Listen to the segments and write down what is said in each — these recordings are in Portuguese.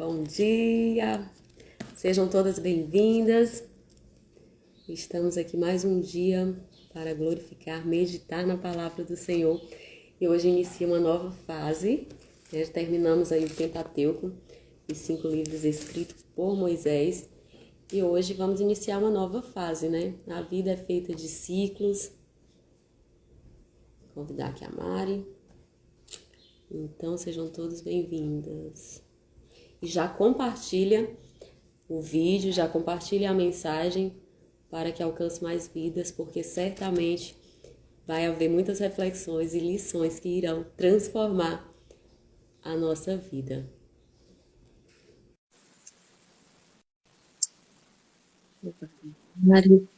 Bom dia, sejam todas bem-vindas. Estamos aqui mais um dia para glorificar, meditar na palavra do Senhor. E hoje inicia uma nova fase. Terminamos aí o Pentateuco, os 5 livros escritos por Moisés. E hoje vamos iniciar uma nova fase, né? A vida é feita de ciclos. Vou convidar aqui a Mari. Então, sejam todas bem-vindas. E já compartilha o vídeo, já compartilha a mensagem para que alcance mais vidas, porque certamente vai haver muitas reflexões e lições que irão transformar a nossa vida. Mari.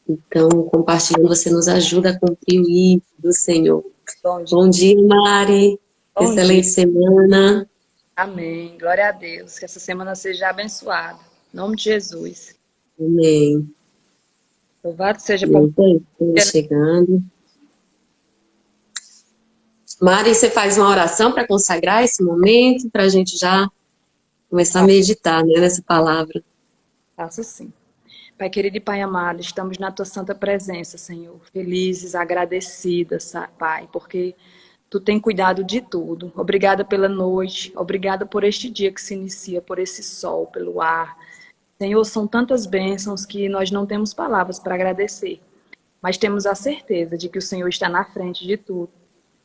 Então, compartilhando, você nos ajuda a cumprir o ímpeto do Senhor. Bom dia, Mari. Bom Excelente dia. semana. Amém. Glória a Deus. Que essa semana seja abençoada. Em nome de Jesus. Amém. Louvado seja por Estamos chegando. Mari, você faz uma oração para consagrar esse momento, para a gente já começar a meditar, né, nessa palavra. Faço sim. Pai querido e Pai amado, estamos na Tua santa presença, Senhor. Felizes, agradecidas, Pai, porque Tu tem cuidado de tudo. Obrigada pela noite, obrigada por este dia que se inicia, por esse sol, pelo ar. Senhor, são tantas bênçãos que nós não temos palavras para agradecer, mas temos a certeza de que o Senhor está na frente de tudo.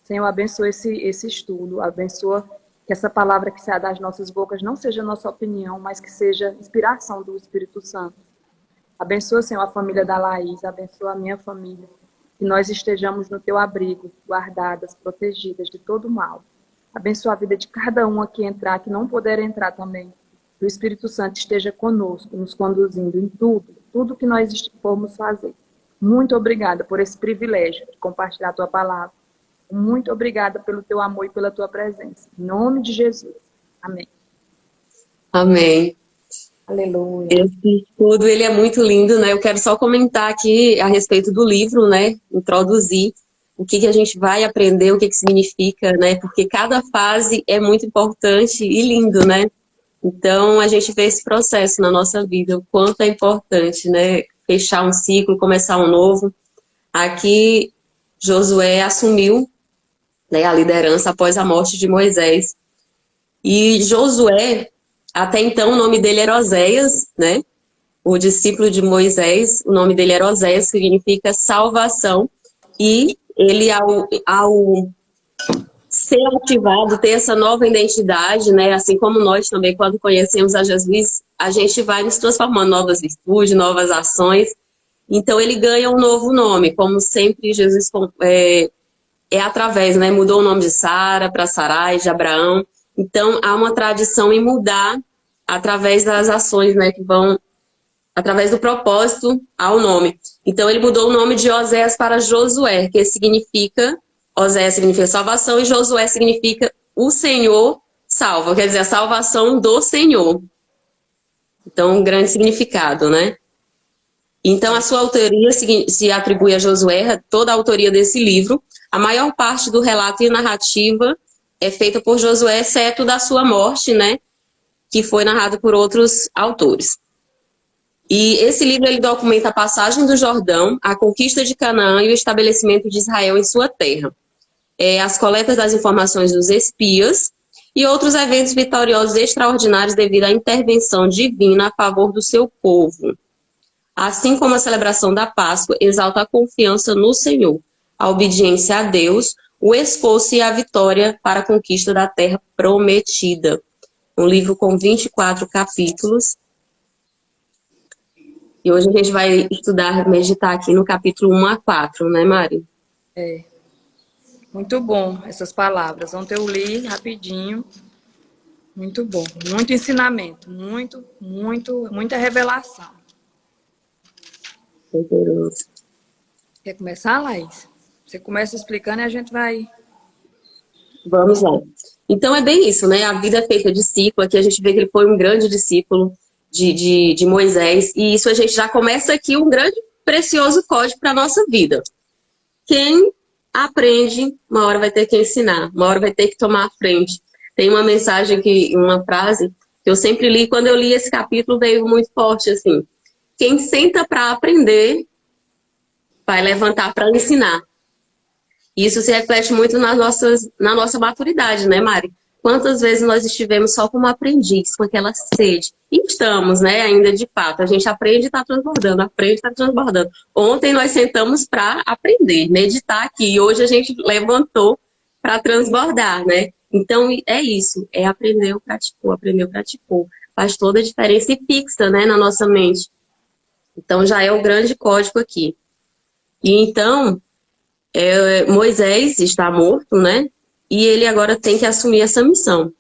Senhor, abençoa esse estudo, abençoa que essa palavra que sai das nossas bocas não seja nossa opinião, mas que seja inspiração do Espírito Santo. Abençoa, Senhor, a família da Laís, abençoa a minha família. Que nós estejamos no Teu abrigo, guardadas, protegidas de todo mal. Abençoa a vida de cada um aqui entrar, que não puder entrar também. Que o Espírito Santo esteja conosco, nos conduzindo em tudo que nós formos fazer. Muito obrigada por esse privilégio de compartilhar a Tua palavra. Muito obrigada pelo Teu amor e pela Tua presença. Em nome de Jesus. Amém. Amém. Aleluia. Esse estudo, ele é muito lindo, né? Eu quero só comentar aqui a respeito do livro, né? Introduzir o que a gente vai aprender, o que significa, né? Porque cada fase é muito importante e lindo, né? Então, a gente vê esse processo na nossa vida, o quanto é importante, né? Fechar um ciclo, começar um novo. Aqui, Josué assumiu, né, a liderança após a morte de Moisés. E Josué, até então, o nome dele era Oséias, né? O discípulo de Moisés, o nome dele era Oséias, que significa salvação. E ele, ao ser ativado, ter essa nova identidade, né? Assim como nós também, quando conhecemos a Jesus, a gente vai nos transformando em novas virtudes, novas ações. Então, ele ganha um novo nome, como sempre Jesus é através, né? Mudou o nome de Sara para Sarai, de Abraão. Então, há uma tradição em mudar através das ações, né? Que vão, através do propósito, ao nome. Então, ele mudou o nome de Oséias para Josué, que significa, Oséias significa salvação e Josué significa o Senhor salva, quer dizer, a salvação do Senhor. Então, um grande significado, né? Então, a sua autoria se atribui a Josué, toda a autoria desse livro. A maior parte do relato e narrativa é feita por Josué, exceto da sua morte, né? Que foi narrado por outros autores. E esse livro ele documenta a passagem do Jordão, a conquista de Canaã e o estabelecimento de Israel em sua terra. As coletas das informações dos espias e outros eventos vitoriosos extraordinários devido à intervenção divina a favor do seu povo. Assim como a celebração da Páscoa exalta a confiança no Senhor, a obediência a Deus, o esforço e a vitória para a conquista da terra prometida. Um livro com 24 capítulos. E hoje a gente vai estudar, meditar aqui no capítulo 1 a 4, né, Mari? Muito bom essas palavras. Ontem eu li rapidinho. Muito bom. Muito ensinamento. Muita revelação. Quer começar, Laís? Você começa explicando e a gente vai... Vamos lá. Então é bem isso, né? A vida é feita de ciclo. Aqui a gente vê que ele foi um grande discípulo de Moisés. E isso a gente já começa aqui um grande, precioso código para a nossa vida. Quem aprende, uma hora vai ter que ensinar, uma hora vai ter que tomar a frente. Tem uma mensagem uma frase que eu sempre li, quando eu li esse capítulo veio muito forte assim: quem senta para aprender vai levantar para ensinar. Isso se reflete muito na nossa maturidade, né, Mari? Quantas vezes nós estivemos só como aprendiz, com aquela sede? E estamos, né, ainda de fato. A gente aprende e está transbordando, aprende e está transbordando. Ontem nós sentamos para aprender, meditar aqui. E hoje a gente levantou para transbordar, né? Então, é isso. É aprendeu, praticou, aprendeu, praticou. Faz toda a diferença e fixa, né, na nossa mente. Então, já é o grande código aqui. E então, Moisés está morto, né? E ele agora tem que assumir essa missão.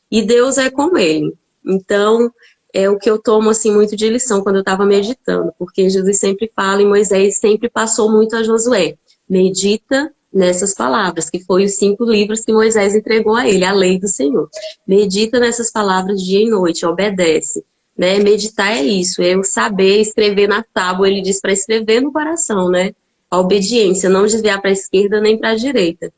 E Deus é com ele. Então, é o que eu tomo assim muito de lição quando eu estava meditando, porque Jesus sempre fala e Moisés sempre passou muito a Josué. Medita nessas palavras, que foi os 5 livros que Moisés entregou a ele, a lei do Senhor. Medita nessas palavras dia e noite, obedece. Né? Meditar é isso, é o saber escrever na tábua, ele diz para escrever no coração, né? A obediência, não desviar para a esquerda nem para a direita.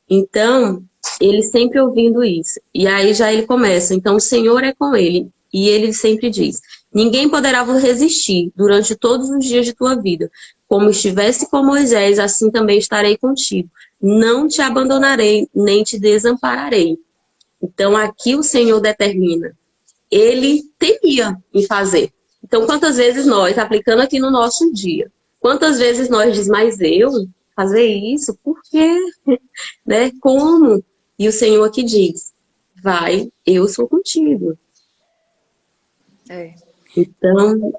Então, ele sempre ouvindo isso. E aí já ele começa, então o Senhor é com ele. E ele sempre diz, ninguém poderá vos resistir durante todos os dias de tua vida. Como estivesse com Moisés, assim também estarei contigo. Não te abandonarei, nem te desampararei. Então aqui o Senhor determina. Ele temia em fazer. Então quantas vezes nós, aplicando aqui no nosso dia, quantas vezes nós diz, mas eu fazer isso? Por quê? Né? Como? E o Senhor aqui diz, vai, eu sou contigo. Então...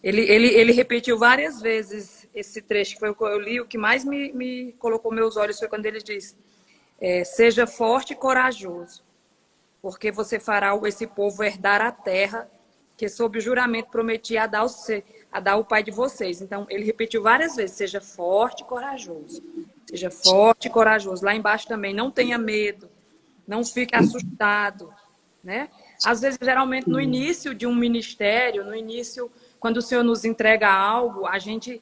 Ele repetiu várias vezes esse trecho, que foi o que eu li, o que mais me colocou meus olhos foi quando ele diz, seja forte e corajoso, porque você fará esse povo herdar a terra que sob o juramento prometi a dar ao pai de vocês. Então, ele repetiu várias vezes, seja forte e corajoso. Seja forte e corajoso. Lá embaixo também, não tenha medo, não fique assustado, né? Às vezes, geralmente, no início de um ministério, no início, quando o Senhor nos entrega algo, a gente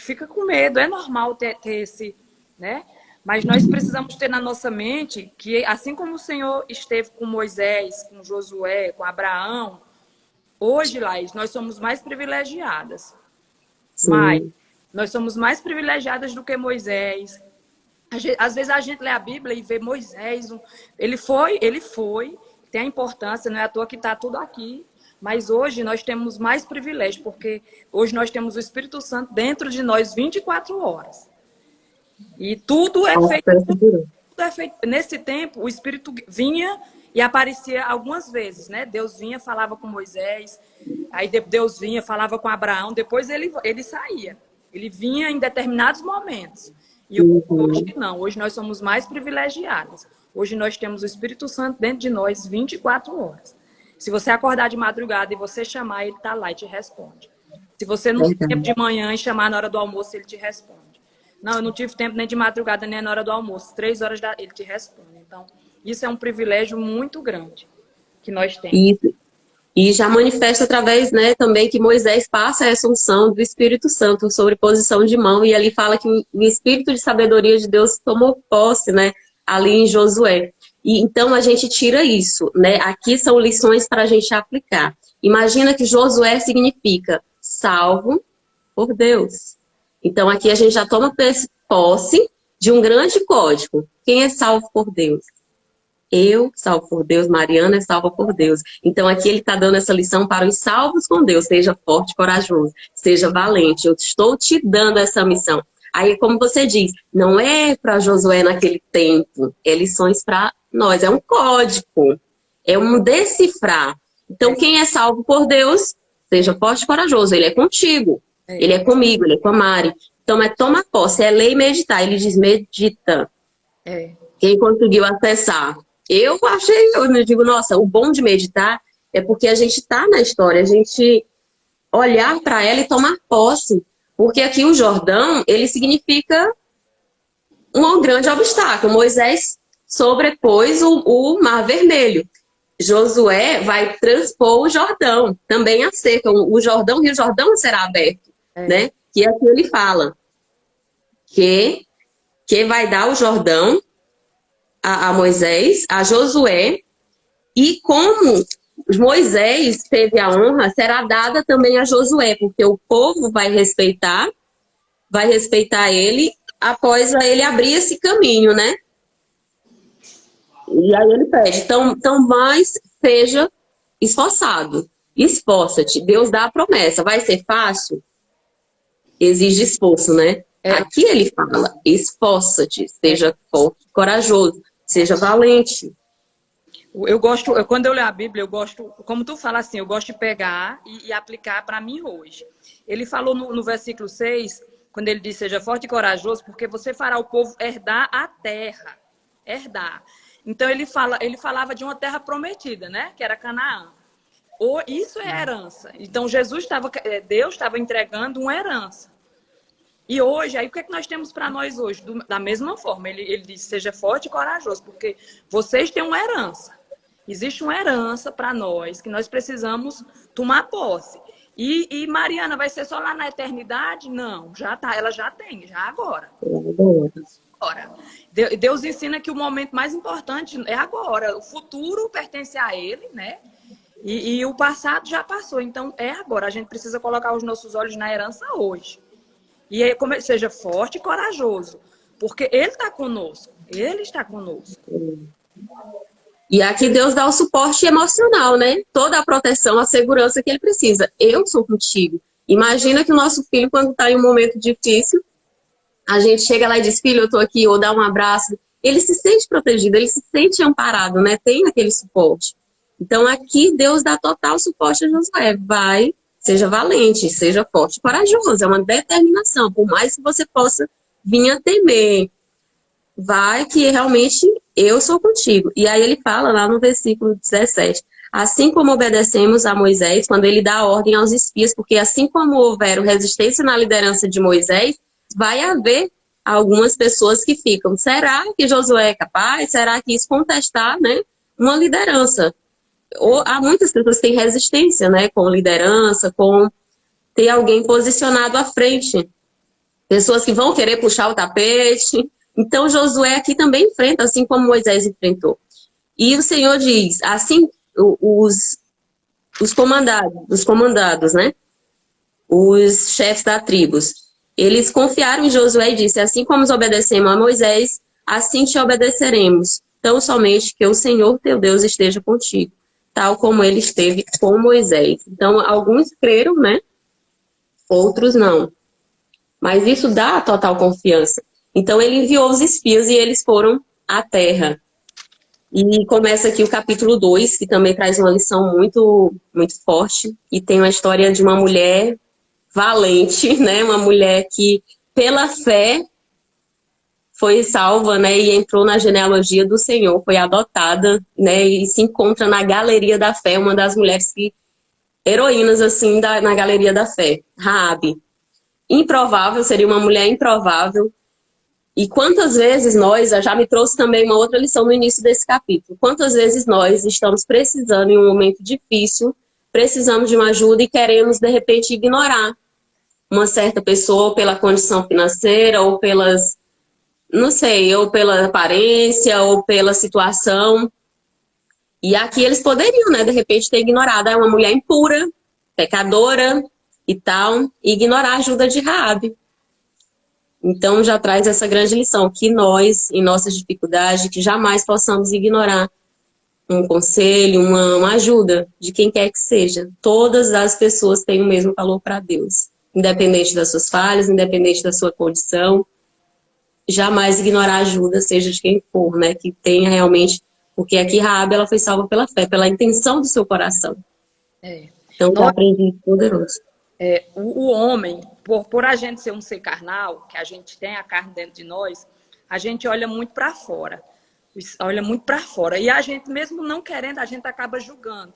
fica com medo. É normal ter esse, né? Mas nós precisamos ter na nossa mente que, assim como o Senhor esteve com Moisés, com Josué, com Abraão, hoje, Laís, nós somos mais privilegiadas. Sim. Mas nós somos mais privilegiadas do que Moisés. Às vezes a gente lê a Bíblia e vê Moisés. Ele foi, tem a importância, não é à toa que está tudo aqui. Mas hoje nós temos mais privilégio, porque hoje nós temos o Espírito Santo dentro de nós 24 horas. E tudo é feito. Nesse tempo, o Espírito vinha e aparecia algumas vezes, né? Deus vinha, falava com Moisés, aí Deus vinha, falava com Abraão, depois ele saía. Ele vinha em determinados momentos. E hoje não, hoje nós somos mais privilegiados. Hoje nós temos o Espírito Santo dentro de nós 24 horas. Se você acordar de madrugada e você chamar, ele está lá e te responde. Se você não tem tempo de manhã e chamar na hora do almoço, ele te responde. Não, eu não tive tempo nem de madrugada, nem na hora do almoço. 3 horas ele te responde. Então, isso é um privilégio muito grande que nós temos. Isso. E já manifesta através, né, também que Moisés passa essa unção do Espírito Santo sobre posição de mão, e ali fala que o Espírito de sabedoria de Deus tomou posse, né, ali em Josué. E então a gente tira isso, né? Aqui são lições para a gente aplicar. Imagina que Josué significa salvo por Deus. Então aqui a gente já toma posse de um grande código. Quem é salvo por Deus? Eu, salvo por Deus, Mariana é salva por Deus. Então aqui ele está dando essa lição para os salvos com Deus. Seja forte, corajoso, seja valente. Eu estou te dando essa missão. Aí, como você diz, não é para Josué naquele tempo, é lições para nós, é um código, é um decifrar. Então quem é salvo por Deus, seja forte e corajoso, ele é contigo, ele é comigo, ele é com a Mari. Então é tomar posse, é ler e meditar. Ele diz medita. Quem conseguiu acessar? Eu digo, nossa, o bom de meditar é porque a gente está na história, a gente olhar para ela e tomar posse. Porque aqui o Jordão, ele significa um grande obstáculo. Moisés sobrepôs o Mar Vermelho. Josué vai transpor o Jordão, também a seca. O Jordão, Rio Jordão será aberto, né? Que aqui ele fala que vai dar o Jordão a Moisés, a Josué, e como Moisés teve a honra, será dada também a Josué, porque o povo vai respeitar ele após ele abrir esse caminho, né? E aí ele pede, então mais seja esforçado, esforça-te. Deus dá a promessa, vai ser fácil? Exige esforço, né? Aqui ele fala, esforça-te, seja forte, corajoso, seja valente. Quando eu leio a Bíblia, eu gosto, como tu fala assim, eu gosto de pegar e aplicar para mim hoje. Ele falou no versículo 6, quando ele diz, seja forte e corajoso, porque você fará o povo herdar a terra. Herdar. Então ele falava de uma terra prometida, né? Que era Canaã. Isso é herança. Então Deus estava entregando uma herança. E hoje, aí o que é que nós temos para nós hoje? Da mesma forma, ele diz, seja forte e corajoso, porque vocês têm uma herança. Existe uma herança para nós, que nós precisamos tomar posse. E Mariana, vai ser só lá na eternidade? Não, já tá, ela já tem, já agora. Agora. Deus ensina que o momento mais importante é agora. O futuro pertence a Ele, né? E o passado já passou, então é agora. A gente precisa colocar os nossos olhos na herança hoje. E aí, seja forte e corajoso, porque Ele está conosco. Ele está conosco. E aqui Deus dá o suporte emocional, né? Toda a proteção, a segurança que ele precisa. Eu sou contigo. Imagina que o nosso filho, quando está em um momento difícil, a gente chega lá e diz, filho, eu estou aqui, ou dá um abraço. Ele se sente protegido, ele se sente amparado, né? Tem aquele suporte. Então aqui Deus dá total suporte a Josué. Vai, seja valente, seja forte, corajoso. É uma determinação. Por mais que você possa vir a temer, vai que realmente eu sou contigo. E aí ele fala lá no versículo 17, assim como obedecemos a Moisés, quando ele dá ordem aos espias, porque assim como houveram resistência na liderança de Moisés, vai haver algumas pessoas que ficam, será que Josué é capaz? Será que isso contestar, né, uma liderança? Ou, há muitas pessoas que têm resistência, né, com liderança, com ter alguém posicionado à frente. Pessoas que vão querer puxar o tapete. Então, Josué aqui também enfrenta, assim como Moisés enfrentou. E o Senhor diz, assim, os comandados, né? Os chefes da tribos, eles confiaram em Josué e disse, assim como nos obedecemos a Moisés, assim te obedeceremos. Tão somente que o Senhor teu Deus esteja contigo, tal como ele esteve com Moisés. Então, alguns creram, né? Outros não. Mas isso dá total confiança. Então ele enviou os espias e eles foram à terra. E começa aqui o capítulo 2, que também traz uma lição muito, muito forte. E tem uma história de uma mulher valente, né? Uma mulher que, pela fé, foi salva, né? E entrou na genealogia do Senhor, foi adotada, né? E se encontra na galeria da fé, uma das mulheres heroínas, assim, na galeria da fé, Raabe. Improvável, seria uma mulher improvável. E quantas vezes nós, já me trouxe também uma outra lição no início desse capítulo, quantas vezes nós estamos precisando em um momento difícil, precisamos de uma ajuda e queremos, de repente, ignorar uma certa pessoa pela condição financeira, ou pelas, não sei, ou pela aparência, ou pela situação. E aqui eles poderiam, né, de repente, ter ignorado. É uma mulher impura, pecadora e tal, e ignorar a ajuda de Raabe. Então já traz essa grande lição, que nós, em nossas dificuldades, que jamais possamos ignorar um conselho, uma ajuda de quem quer que seja. Todas as pessoas têm o mesmo valor para Deus, independente das suas falhas, independente da sua condição. Jamais ignorar a ajuda, seja de quem for, né? Que tenha realmente, porque aqui Raabe, ela foi salva pela fé, pela intenção do seu coração. Então já aprendi poderoso. O homem, por a gente ser um ser carnal, que a gente tem a carne dentro de nós, a gente olha muito para fora. Olha muito para fora. E a gente, mesmo não querendo, a gente acaba julgando.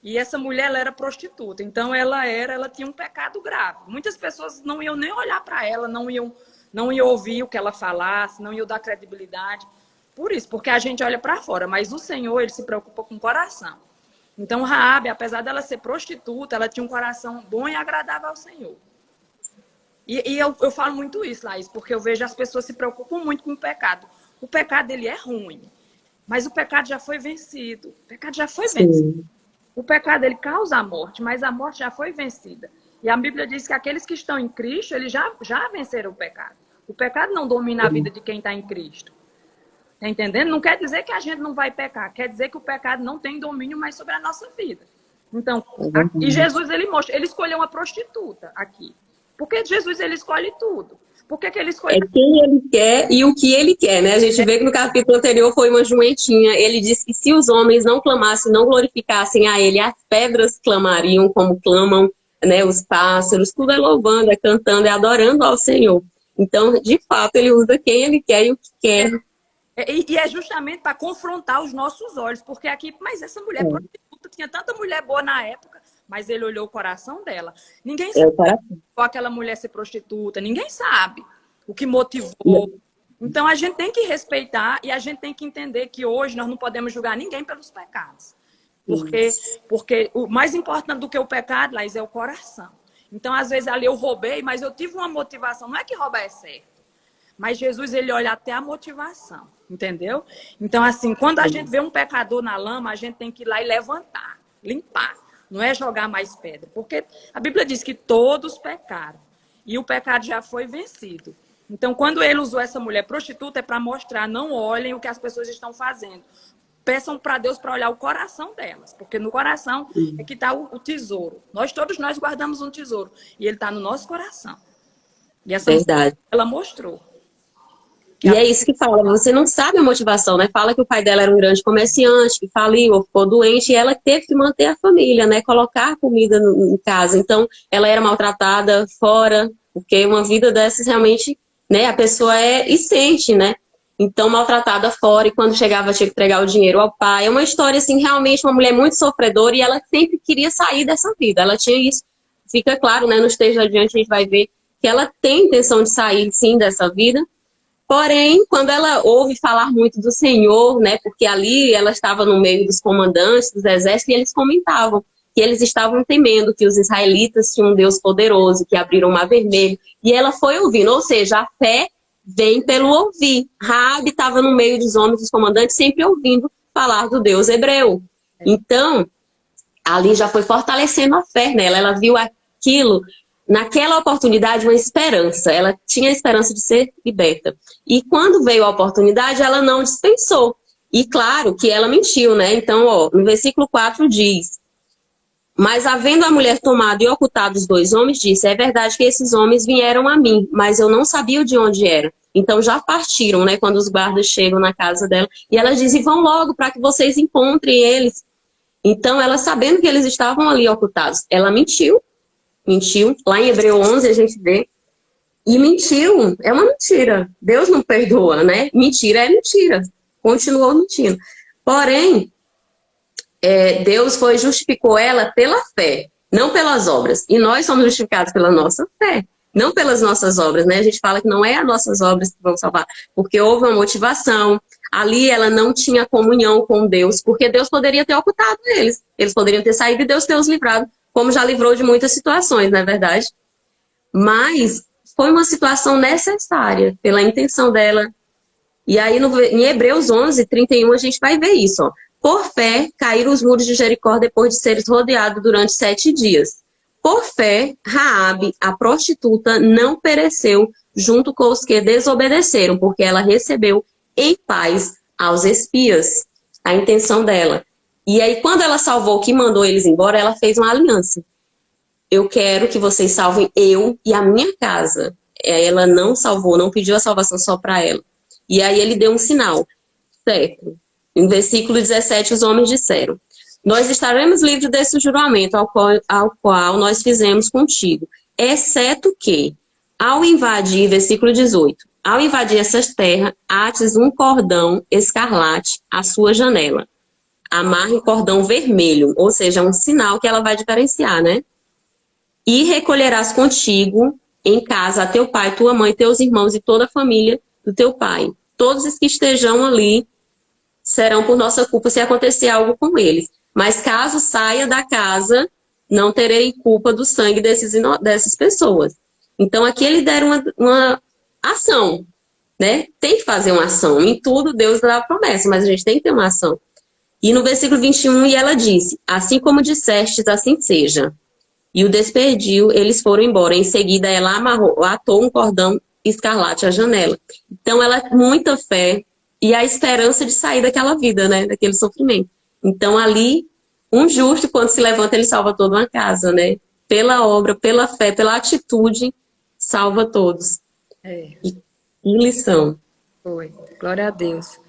E essa mulher, ela era prostituta. Então, ela tinha um pecado grave. Muitas pessoas não iam nem olhar para ela, não iam ouvir o que ela falasse, não iam dar credibilidade. Por isso, porque a gente olha para fora. Mas o Senhor, ele se preocupa com o coração. Então, Raabe, apesar dela ser prostituta, ela tinha um coração bom e agradável ao Senhor. E eu falo muito isso, Laís, porque eu vejo as pessoas se preocupam muito com o pecado. O pecado dele é ruim, mas o pecado já foi vencido. O pecado já foi Sim. vencido. O pecado, ele causa a morte, mas a morte já foi vencida. E a Bíblia diz que aqueles que estão em Cristo, eles já venceram o pecado. O pecado não domina a vida de quem está em Cristo. Tá entendendo? Não quer dizer que a gente não vai pecar. Quer dizer que o pecado não tem domínio mais sobre a nossa vida. Então, e Jesus, ele escolheu uma prostituta aqui. Porque Jesus, ele escolhe tudo. Por que ele escolheu? É quem ele quer e o que ele quer, né? A gente vê que no capítulo anterior foi uma jumentinha. Ele disse que se os homens não clamassem, não glorificassem a ele, as pedras clamariam como clamam, né, os pássaros. Tudo é louvando, é cantando, é adorando ao Senhor. Então, de fato, ele usa quem ele quer e o que quer. E é justamente para confrontar os nossos olhos. Porque aqui, mas essa mulher prostituta, tinha tanta mulher boa na época, mas ele olhou o coração dela. Ninguém sabe qual aquela mulher ser prostituta, ninguém sabe o que motivou. Então a gente tem que respeitar e a gente tem que entender que hoje nós não podemos julgar ninguém pelos pecados. Porque o mais importante do que o pecado, Laís, é o coração. Então, às vezes, ali eu roubei, mas eu tive uma motivação. Não é que roubar é certo. Mas Jesus, ele olha até a motivação. Entendeu? Então, assim, quando a gente vê um pecador na lama, a gente tem que ir lá e levantar, limpar. Não é jogar mais pedra. Porque a Bíblia diz que todos pecaram. E o pecado já foi vencido. Então, quando ele usou essa mulher prostituta, é para mostrar, não olhem o que as pessoas estão fazendo. Peçam para Deus para olhar o coração delas. Porque no coração é que está o tesouro. Todos nós guardamos um tesouro. E ele está no nosso coração. E essa mulher, ela mostrou. E é isso que fala, você não sabe a motivação, né? Fala que o pai dela era um grande comerciante, que faliu ou ficou doente, e ela teve que manter a família, né? Colocar comida em casa. Então, ela era maltratada fora, porque uma vida dessas realmente, né? A pessoa e sente, né? Então, maltratada fora, e quando chegava tinha que entregar o dinheiro ao pai. É uma história, assim, realmente uma mulher muito sofredora, e ela sempre queria sair dessa vida. Ela tinha isso, fica claro, né? Nos textos adiante a gente vai ver que ela tem intenção de sair, sim, dessa vida. Porém, quando ela ouve falar muito do Senhor, né, porque ali ela estava no meio dos comandantes dos exércitos, e eles comentavam que eles estavam temendo que os israelitas tinham um Deus poderoso, que abriram o Mar Vermelho, e ela foi ouvindo, ou seja, a fé vem pelo ouvir. Raabe estava no meio dos homens, dos comandantes, sempre ouvindo falar do Deus hebreu. Então, ali já foi fortalecendo a fé nela, ela viu aquilo. Naquela oportunidade, uma esperança. Ela tinha a esperança de ser liberta. E quando veio a oportunidade, ela não dispensou. E claro que ela mentiu, né? Então, no versículo 4 diz: mas havendo a mulher tomado e ocultado os 2 homens, disse: é verdade que esses homens vieram a mim, mas eu não sabia de onde eram. Então já partiram, né? Quando os guardas chegam na casa dela. E ela diz: e vão logo para que vocês encontrem eles. Então, ela sabendo que eles estavam ali ocultados, ela mentiu. Lá em Hebreu 11 a gente vê. E mentiu, é uma mentira. Deus não perdoa, né? Mentira é mentira. Continuou mentindo. Porém, Deus justificou ela pela fé, não pelas obras. E nós somos justificados pela nossa fé, não pelas nossas obras, né? A gente fala que não é as nossas obras que vão salvar, porque houve uma motivação. Ali ela não tinha comunhão com Deus, porque Deus poderia ter ocultado eles. Eles poderiam ter saído e Deus ter os livrado, como já livrou de muitas situações, não é verdade? Mas foi uma situação necessária, pela intenção dela. E aí, em Hebreus 11, 31, a gente vai ver isso. Ó. Por fé, caíram os muros de Jericó depois de seres rodeados durante 7 dias. Por fé, Raabe, a prostituta, não pereceu junto com os que desobedeceram, porque ela recebeu em paz aos espias. A intenção dela. E aí, quando ela salvou, que mandou eles embora, ela fez uma aliança. Eu quero que vocês salvem eu e a minha casa. Ela não salvou, não pediu a salvação só para ela. E aí ele deu um sinal, certo? Em versículo 17, os homens disseram: nós estaremos livres desse juramento ao qual nós fizemos contigo, exceto que, ao invadir, versículo 18, ao invadir essas terras, ates um cordão escarlate à sua janela. Amarre o cordão vermelho, ou seja, um sinal que ela vai diferenciar, né? E recolherás contigo em casa a teu pai, tua mãe, teus irmãos e toda a família do teu pai. Todos os que estejam ali serão por nossa culpa se acontecer algo com eles. Mas caso saia da casa, não terei culpa do sangue dessas pessoas. Então aqui ele deram uma ação. né? Tem que fazer uma ação. Em tudo Deus dá a promessa, mas a gente tem que ter uma ação. E no versículo 21, e ela disse, assim como dissestes, assim seja. E o despediu, eles foram embora. Em seguida, ela atou um cordão escarlate à janela. Então, ela muita fé e a esperança de sair daquela vida, né? Daquele sofrimento. Então, ali, um justo, quando se levanta, ele salva toda uma casa, né? Pela obra, pela fé, pela atitude, salva todos. É, E lição. foi. Glória a Deus.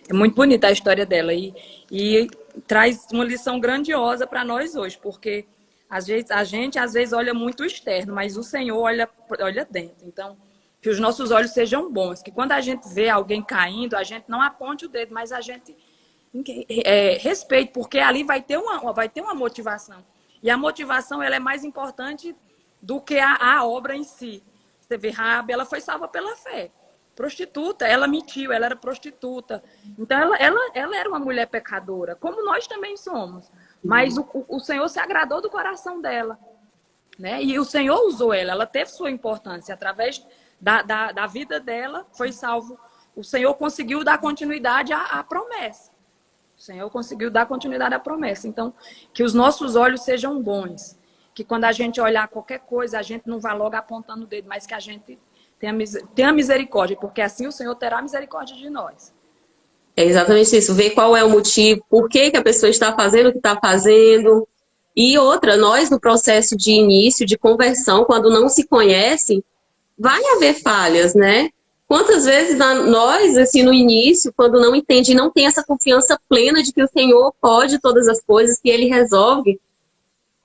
É muito bonita a história dela e traz uma lição grandiosa para nós hoje, porque a gente às vezes olha muito o externo, mas o Senhor olha dentro. Então, que os nossos olhos sejam bons, que quando a gente vê alguém caindo, a gente não aponte o dedo, mas a gente respeite, porque ali vai ter uma motivação. E a motivação ela é mais importante do que a obra em si. Você vê, Raabe, ela foi salva pela fé. Prostituta, ela mentiu, ela era prostituta. Então, ela era uma mulher pecadora, como nós também somos. Mas o Senhor se agradou do coração dela, né? E o Senhor usou ela teve sua importância. Através da vida dela, foi salvo. O Senhor conseguiu dar continuidade à promessa. O Senhor conseguiu dar continuidade à promessa. Então, que os nossos olhos sejam bons. Que quando a gente olhar qualquer coisa, a gente não vá logo apontando o dedo, mas que a gente tenha misericórdia, porque assim o Senhor terá misericórdia de nós. É exatamente isso. Ver qual é o motivo, por que que a pessoa está fazendo o que está fazendo. E outra, nós no processo de início, de conversão, quando não se conhece, vai haver falhas, né? Quantas vezes nós, assim, no início, quando não entende e não tem essa confiança plena de que o Senhor pode todas as coisas, que Ele resolve,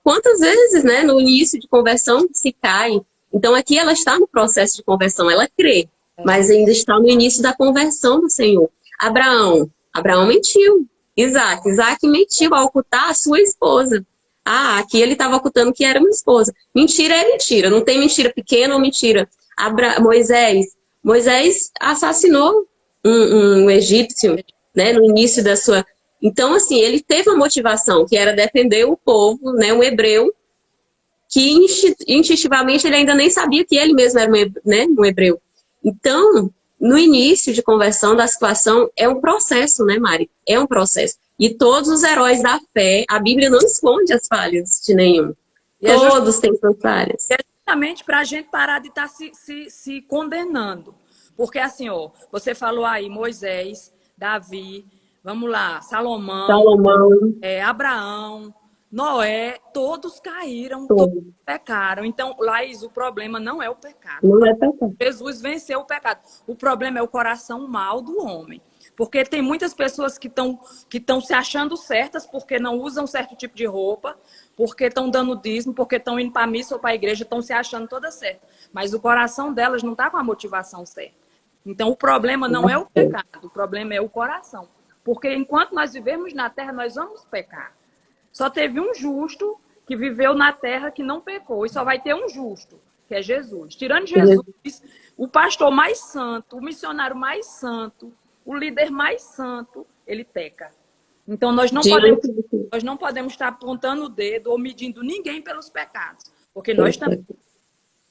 quantas vezes, né, no início de conversão se cai. Então aqui ela está no processo de conversão, ela crê, mas ainda está no início da conversão do Senhor. Abraão mentiu. Isaac mentiu ao ocultar a sua esposa. Aqui ele estava ocultando que era uma esposa. Mentira é mentira, não tem mentira pequena ou mentira. Moisés assassinou um egípcio, né, no início da sua... Então, assim, ele teve uma motivação, que era defender o povo, né, um hebreu, que instintivamente ele ainda nem sabia que ele mesmo era um hebreu. Então, no início de conversão da situação, é um processo, né, Mari? É um processo. E todos os heróis da fé, a Bíblia não esconde as falhas de nenhum. Todos têm suas falhas. É justamente para a gente parar de estar se condenando. Porque assim, ó, você falou aí, Moisés, Davi, vamos lá, Salomão, Abraão, Noé, todos caíram, todos pecaram. Então, Laís, o problema não é o pecado. Não é pecado. Jesus venceu o pecado. O problema é o coração mau do homem. Porque tem muitas pessoas que estão se achando certas porque não usam certo tipo de roupa, porque estão dando dízimo, porque estão indo para a missa ou para a igreja, estão se achando todas certas. Mas o coração delas não está com a motivação certa. Então, o problema não é o pecado, o problema é o coração. Porque enquanto nós vivemos na terra, nós vamos pecar. Só teve um justo que viveu na terra que não pecou. E só vai ter um justo, que é Jesus. Tirando Jesus, o pastor mais santo, o missionário mais santo, o líder mais santo, ele peca. Então, nós não podemos estar apontando o dedo ou medindo ninguém pelos pecados. Porque nós também...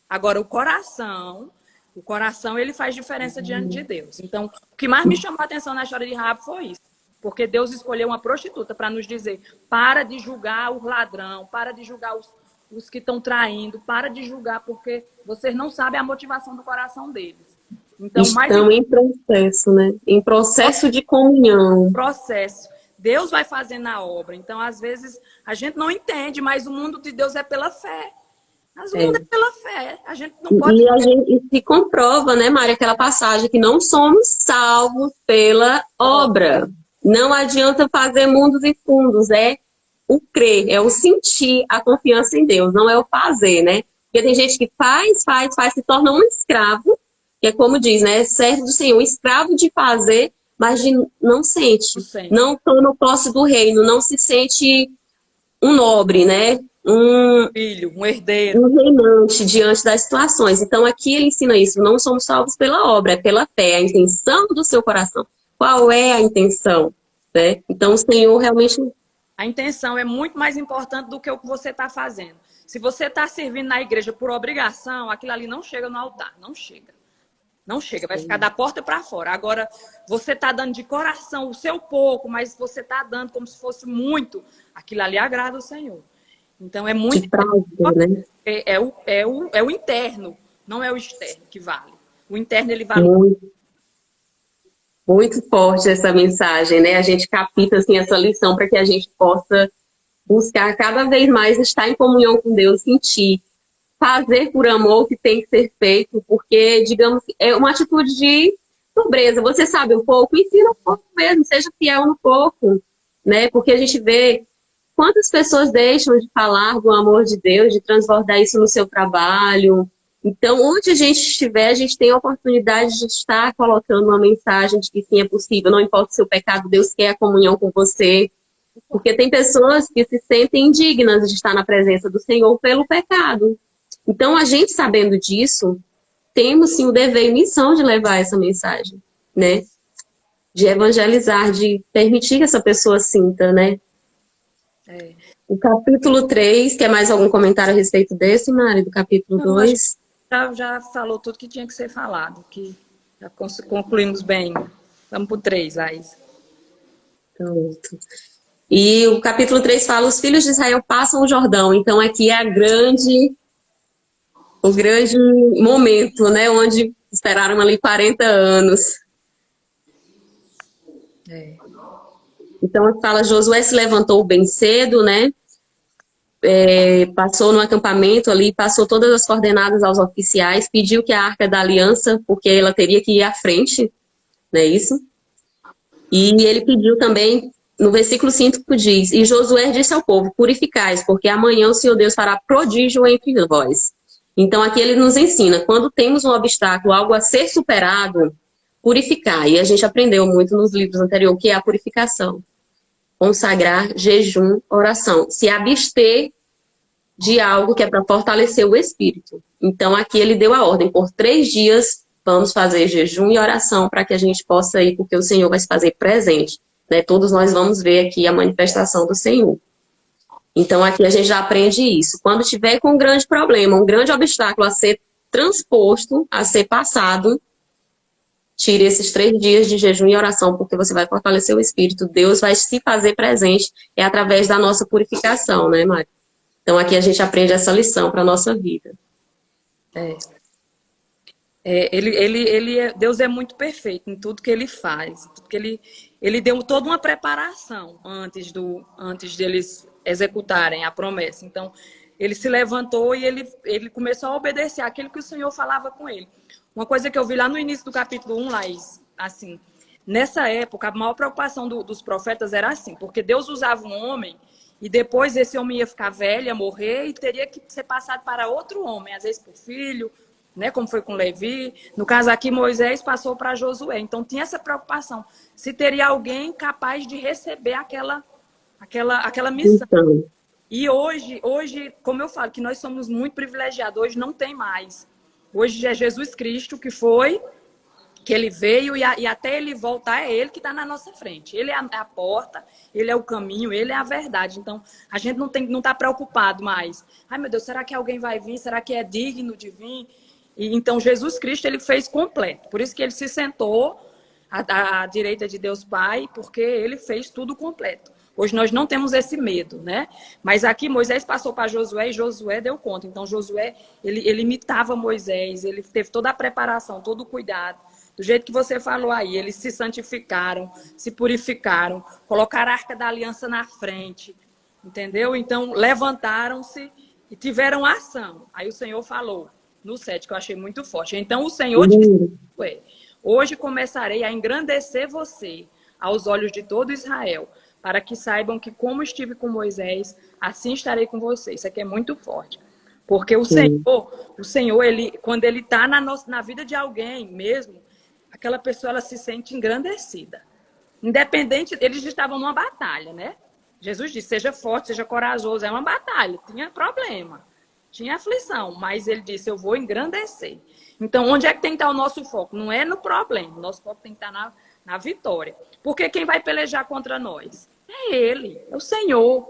Agora, o coração, ele faz diferença diante de Deus. Então, o que mais me chamou a atenção na história de Raabe foi isso. Porque Deus escolheu uma prostituta para nos dizer, para de julgar o ladrão, para de julgar os que estão traindo, para de julgar, porque vocês não sabem a motivação do coração deles. Então, estão em processo, né? Em processo de comunhão. Processo. Deus vai fazendo a obra. Então, às vezes, a gente não entende, mas o mundo de Deus é pela fé. Mas o mundo é pela fé. A gente não pode... E a gente se comprova, né, Maria, aquela passagem que não somos salvos pela obra. Não adianta fazer mundos e fundos, é o crer, é o sentir a confiança em Deus, não é o fazer, né? Porque tem gente que faz, se torna um escravo, que é como diz, né? Servo do Senhor, escravo de fazer, mas não sente. Não toma posse do reino, não se sente um nobre, né? Um filho, um herdeiro. Um reinante diante das situações. Então aqui ele ensina isso, não somos salvos pela obra, é pela fé, a intenção do seu coração. Qual é a intenção? Né? Então o Senhor realmente... A intenção é muito mais importante do que o que você está fazendo. Se você está servindo na igreja por obrigação, aquilo ali não chega no altar, não chega. Não chega, vai ficar da porta para fora. Agora, você está dando de coração o seu pouco, mas você está dando como se fosse muito. Aquilo ali agrada o Senhor. Então, é muito... Que prazer, né? É o interno, não é o externo que vale. O interno, ele vale. Muito, muito forte essa mensagem, né? A gente capta, assim, essa lição para que a gente possa buscar cada vez mais estar em comunhão com Deus, sentir, fazer por amor o que tem que ser feito, porque, digamos, é uma atitude de pobreza. Você sabe um pouco, ensina um pouco mesmo, seja fiel no pouco, né? Porque a gente vê quantas pessoas deixam de falar do amor de Deus, de transbordar isso no seu trabalho. Então, onde a gente estiver, a gente tem a oportunidade de estar colocando uma mensagem de que sim, é possível, não importa o seu pecado, Deus quer a comunhão com você. Porque tem pessoas que se sentem indignas de estar na presença do Senhor pelo pecado. Então, a gente sabendo disso, temos sim o dever e missão de levar essa mensagem, né? De evangelizar, de permitir que essa pessoa sinta, né? O capítulo 3, quer mais algum comentário a respeito desse, Mari? Do capítulo Não, acho 2? que já falou tudo que tinha que ser falado, que já concluímos bem. Vamos para o 3, Laís. Pronto. E o capítulo 3 fala, os filhos de Israel passam o Jordão. Então, aqui é o grande momento, né? Onde esperaram ali 40 anos. Então, fala, Josué se levantou bem cedo, né? Passou no acampamento ali, passou todas as coordenadas aos oficiais, pediu que a Arca da Aliança, porque ela teria que ir à frente, não é isso? E ele pediu também, no versículo 5 diz, e Josué disse ao povo, purificais, porque amanhã o Senhor Deus fará prodígio entre vós. Então aqui ele nos ensina, quando temos um obstáculo, algo a ser superado, purificar. E a gente aprendeu muito nos livros anteriores, o que é a purificação. Consagrar, jejum, oração. Se abster de algo que é para fortalecer o espírito. Então aqui ele deu a ordem, por 3 dias vamos fazer jejum e oração para que a gente possa ir, porque o Senhor vai se fazer presente. Né? Todos nós vamos ver aqui a manifestação do Senhor. Então aqui a gente já aprende isso. Quando tiver com um grande problema, um grande obstáculo a ser transposto, a ser passado, tire esses 3 dias de jejum e oração, porque você vai fortalecer o espírito. Deus vai se fazer presente, é através da nossa purificação, né, Mari? Então aqui a gente aprende essa lição para a nossa vida. Deus é muito perfeito em tudo que ele faz. Tudo que ele deu toda uma preparação antes deles executarem a promessa. Então, ele se levantou e ele começou a obedecer aquilo que o Senhor falava com ele. Uma coisa que eu vi lá no início do capítulo 1, Laís, assim, nessa época, a maior preocupação dos profetas era assim, porque Deus usava um homem e depois esse homem ia ficar velho, ia morrer e teria que ser passado para outro homem, às vezes por filho, né, como foi com Levi. No caso aqui, Moisés passou para Josué. Então, tinha essa preocupação. Se teria alguém capaz de receber aquela missão. Então, E hoje, como eu falo, que nós somos muito privilegiados, hoje não tem mais. Hoje é Jesus Cristo que ele veio e até ele voltar é ele que está na nossa frente. Ele é a porta, ele é o caminho, ele é a verdade. Então, a gente não está preocupado mais. Ai, meu Deus, será que alguém vai vir? Será que é digno de vir? E, então, Jesus Cristo, ele fez completo. Por isso que ele se sentou à direita de Deus Pai, porque ele fez tudo completo. Hoje nós não temos esse medo, né? Mas aqui Moisés passou para Josué e Josué deu conta. Então, Josué, ele imitava Moisés, ele teve toda a preparação, todo o cuidado. Do jeito que você falou aí, eles se santificaram, se purificaram, colocaram a Arca da Aliança na frente, entendeu? Então, levantaram-se e tiveram ação. Aí o Senhor falou, no 7, que eu achei muito forte. Então, o Senhor disse, hoje começarei a engrandecer você aos olhos de todo Israel, para que saibam que como estive com Moisés, assim estarei com você. Isso aqui é muito forte. Porque o Senhor, quando ele está na vida de alguém mesmo, aquela pessoa ela se sente engrandecida. Independente, eles estavam numa batalha, né? Jesus disse, seja forte, seja corajoso. É uma batalha, tinha problema, tinha aflição, mas ele disse, eu vou engrandecer. Então, onde é que tem que estar o nosso foco? Não é no problema, o nosso foco tem que estar na vitória. Porque quem vai pelejar contra nós? É Ele, é o Senhor.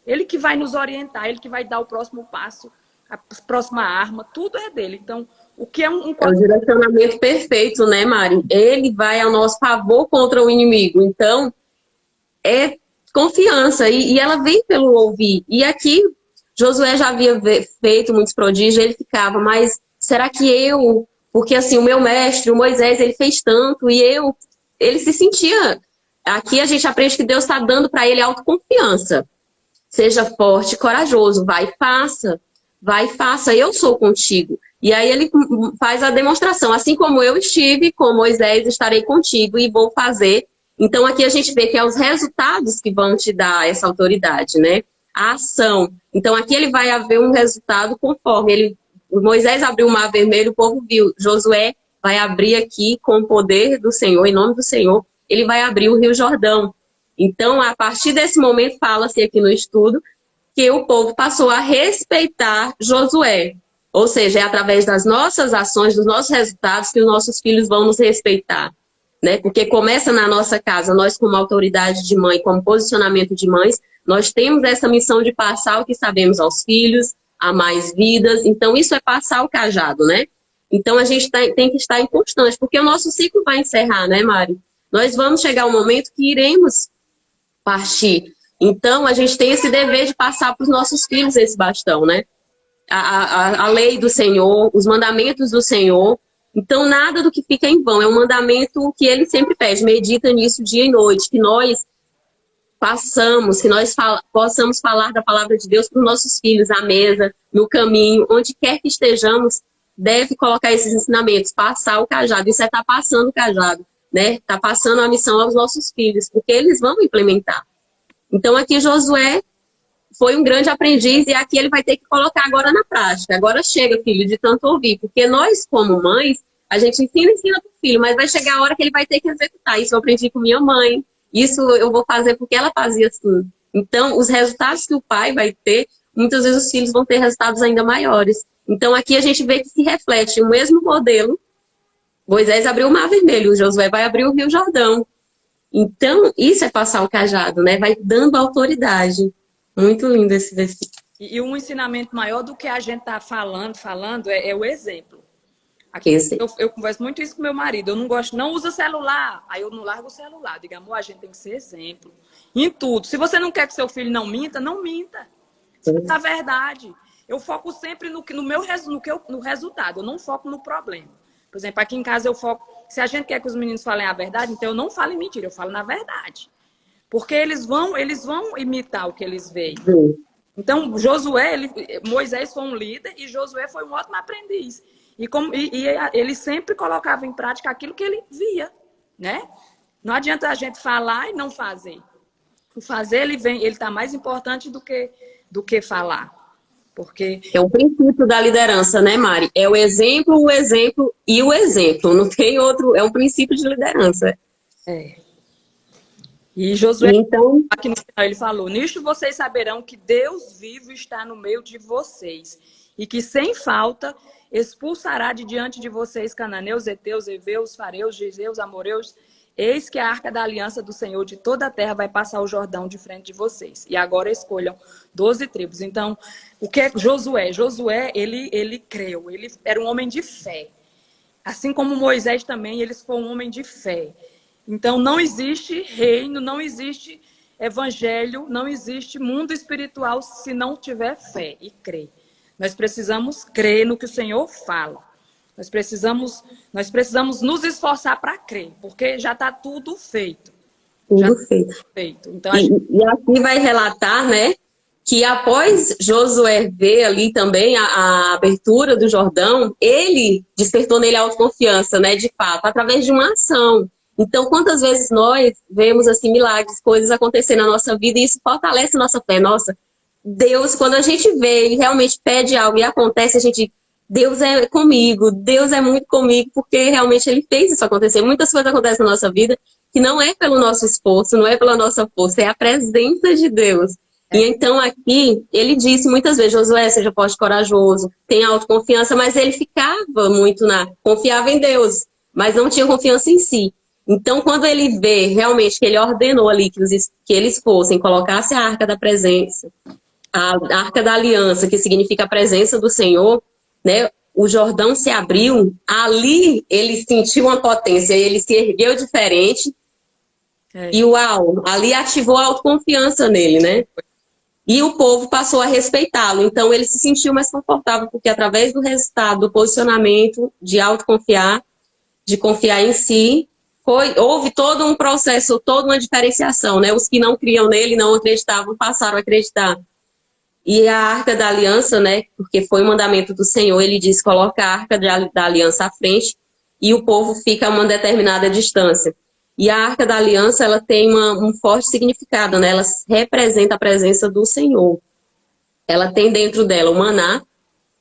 Ele que vai nos orientar, Ele que vai dar o próximo passo. a próxima arma, tudo é dele. Então, o que é um... É o direcionamento perfeito, né, Mari? Ele vai ao nosso favor contra o inimigo. Então, é confiança. E ela vem pelo ouvir. E aqui, Josué já havia feito muitos prodígios, ele ficava, mas será que eu... Porque, assim, o meu mestre, o Moisés, ele fez tanto, e ele se sentia... Aqui a gente aprende que Deus está dando para ele autoconfiança. Seja forte e corajoso. Vai, faça, eu sou contigo. E aí ele faz a demonstração. Assim como eu estive com Moisés, estarei contigo e vou fazer. Então aqui a gente vê que é os resultados que vão te dar essa autoridade, né? A ação. Então aqui ele vai haver um resultado conforme Moisés abriu o mar vermelho, o povo viu. Josué vai abrir aqui com o poder do Senhor, em nome do Senhor, ele vai abrir o Rio Jordão. Então, a partir desse momento, fala-se aqui no estudo que o povo passou a respeitar Josué. Ou seja, é através das nossas ações, dos nossos resultados, que os nossos filhos vão nos respeitar. Né? Porque começa na nossa casa, nós como autoridade de mãe, como posicionamento de mães, nós temos essa missão de passar o que sabemos aos filhos, a mais vidas. Então, isso é passar o cajado, né? Então, a gente tem que estar em constante, porque o nosso ciclo vai encerrar, né, Mari? Nós vamos chegar um momento que iremos partir. Então, a gente tem esse dever de passar para os nossos filhos esse bastão, né? A lei do Senhor, os mandamentos do Senhor. Então, nada do que fica em vão. É um mandamento que ele sempre pede. Medita nisso dia e noite. Que nós passamos, que nós possamos falar da palavra de Deus para os nossos filhos, à mesa, no caminho, onde quer que estejamos, deve colocar esses ensinamentos, passar o cajado. Isso é estar passando o cajado, né? Está passando a missão aos nossos filhos, porque eles vão implementar. Então, aqui Josué foi um grande aprendiz e aqui ele vai ter que colocar agora na prática. Agora chega, filho, de tanto ouvir. Porque nós, como mães, a gente ensina para o filho, mas vai chegar a hora que ele vai ter que executar. Isso eu aprendi com minha mãe, isso eu vou fazer porque ela fazia assim. Então, os resultados que o pai vai ter, muitas vezes os filhos vão ter resultados ainda maiores. Então, aqui a gente vê que se reflete o mesmo modelo. Moisés abriu o Mar Vermelho, Josué vai abrir o Rio Jordão. Então, isso é passar o cajado, né? Vai dando autoridade. Muito lindo esse versículo. E um ensinamento maior do que a gente tá falando é o exemplo. Aqui, eu converso muito isso com meu marido. Eu não gosto, não usa celular. Aí eu não largo o celular. Digo, amor, a gente tem que ser exemplo. Em tudo. Se você não quer que seu filho não minta, não minta. Na verdade, eu foco sempre no resultado. Eu não foco no problema. Por exemplo, aqui em casa eu foco... Se a gente quer que os meninos falem a verdade, então eu não falo em mentira, eu falo na verdade. Porque eles vão imitar o que eles veem. Então, Moisés foi um líder e Josué foi um ótimo aprendiz. E ele sempre colocava em prática aquilo que ele via, né? Não adianta a gente falar e não fazer. O fazer, ele está mais importante do que falar. Porque... É um princípio da liderança, né, Mari? É o exemplo e o exemplo. Não tem outro, é um princípio de liderança. É. E Josué, então, aqui no final, ele falou: nisto vocês saberão que Deus vivo está no meio de vocês, e que sem falta expulsará de diante de vocês cananeus, heteus, heveus, fareus, gizeus, amoreus. Eis que a arca da aliança do Senhor de toda a terra vai passar o Jordão de frente de vocês. E agora escolham 12 tribos. Então, o que é Josué? Josué, ele creu, ele era um homem de fé. Assim como Moisés também, eles foram um homem de fé. Então, não existe reino, não existe evangelho, não existe mundo espiritual se não tiver fé e crer. Nós precisamos crer no que o Senhor fala. Nós precisamos nos esforçar para crer, porque já está tudo feito. Tudo feito. Então, e aqui vai relatar, né, que após Josué ver ali também a abertura do Jordão, ele despertou nele a autoconfiança, né, de fato, através de uma ação. Então, quantas vezes nós vemos assim milagres, coisas acontecer na nossa vida e isso fortalece a nossa fé. Nossa, Deus, quando a gente vê e realmente pede algo e acontece, a gente... Deus é comigo, Deus é muito comigo, porque realmente Ele fez isso acontecer. Muitas coisas acontecem na nossa vida que não é pelo nosso esforço, não é pela nossa força, é a presença de Deus. E então aqui, ele disse muitas vezes, Josué, seja forte e corajoso, tenha autoconfiança, mas ele ficava muito confiava em Deus, mas não tinha confiança em si. Então, quando ele vê realmente que ele ordenou ali que eles fossem, colocasse a arca da presença, a Arca da Aliança, que significa a presença do Senhor, né? O Jordão se abriu, ali ele sentiu uma potência, ele se ergueu diferente, e uau, ali ativou a autoconfiança nele, né? E o povo passou a respeitá-lo, então ele se sentiu mais confortável, porque através do resultado, do posicionamento, de autoconfiar, de confiar em si, houve todo um processo, toda uma diferenciação, né? Os que não criam nele, não acreditavam, passaram a acreditar. E a Arca da Aliança, né? Porque foi o mandamento do Senhor, ele disse, coloca a Arca da Aliança à frente e o povo fica a uma determinada distância. E a Arca da Aliança, ela tem um forte significado, né? Ela representa a presença do Senhor. Ela tem dentro dela o maná,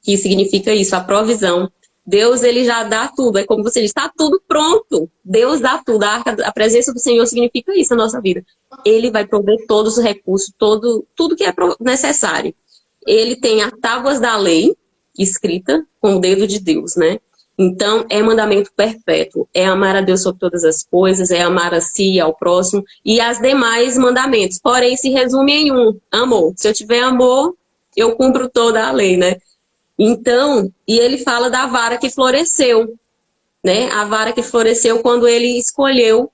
que significa isso, a provisão. Deus, ele já dá tudo. É como você diz, está tudo pronto. Deus dá tudo. A presença do Senhor significa isso na nossa vida. Ele vai prover todos os recursos, tudo que é necessário. Ele tem as tábuas da lei escrita com o dedo de Deus, né? Então, é mandamento perpétuo. É amar a Deus sobre todas as coisas, é amar a si e ao próximo, e as demais mandamentos. Porém, se resume em um, amor. Se eu tiver amor, eu cumpro toda a lei, né? Então, e ele fala da vara que floresceu, né? A vara que floresceu quando ele escolheu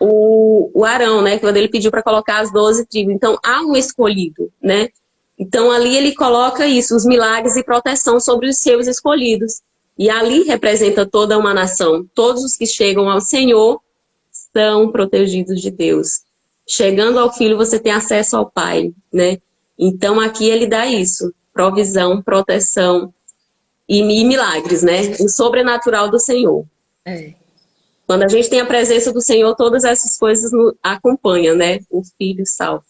o Arão, né? Quando ele pediu para colocar as 12 tribos. Então, há um escolhido, né? Então, ali ele coloca isso, os milagres e proteção sobre os seus escolhidos. E ali representa toda uma nação. Todos os que chegam ao Senhor são protegidos de Deus. Chegando ao Filho, você tem acesso ao Pai, né? Então, aqui ele dá isso. Provisão, proteção e milagres, né? O sobrenatural do Senhor. Quando a gente tem a presença do Senhor, todas essas coisas acompanham, né? O Filho salvo.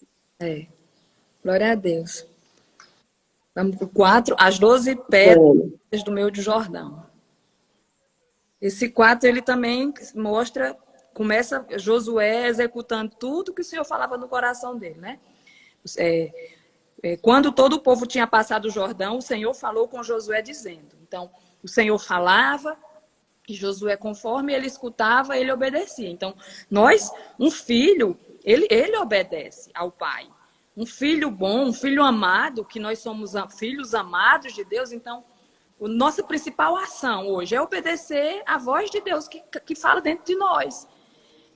Glória a Deus. Vamos para o 4, as 12 pedras do meio do Jordão. Esse 4, ele também mostra, começa Josué executando tudo que o Senhor falava no coração dele, né? Quando todo o povo tinha passado o Jordão, o Senhor falou com Josué dizendo. Então, o Senhor falava, e Josué, conforme ele escutava, ele obedecia. Então, um filho, ele obedece ao pai. Um filho bom, um filho amado, que nós somos filhos amados de Deus, então, a nossa principal ação hoje é obedecer à voz de Deus que fala dentro de nós.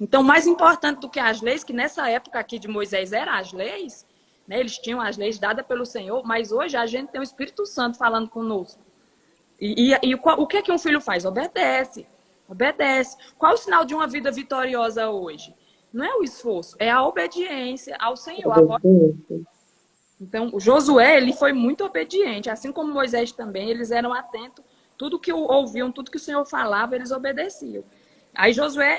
Então, mais importante do que as leis, que nessa época aqui de Moisés eram as leis, né? Eles tinham as leis dadas pelo Senhor, mas hoje a gente tem o Espírito Santo falando conosco. O que é que um filho faz? Obedece. Obedece. Qual o sinal de uma vida vitoriosa hoje? Não é o esforço, é a obediência ao Senhor. Então, o Josué, ele foi muito obediente, assim como Moisés também, eles eram atentos, tudo que ouviam, tudo que o Senhor falava, eles obedeciam. Aí Josué,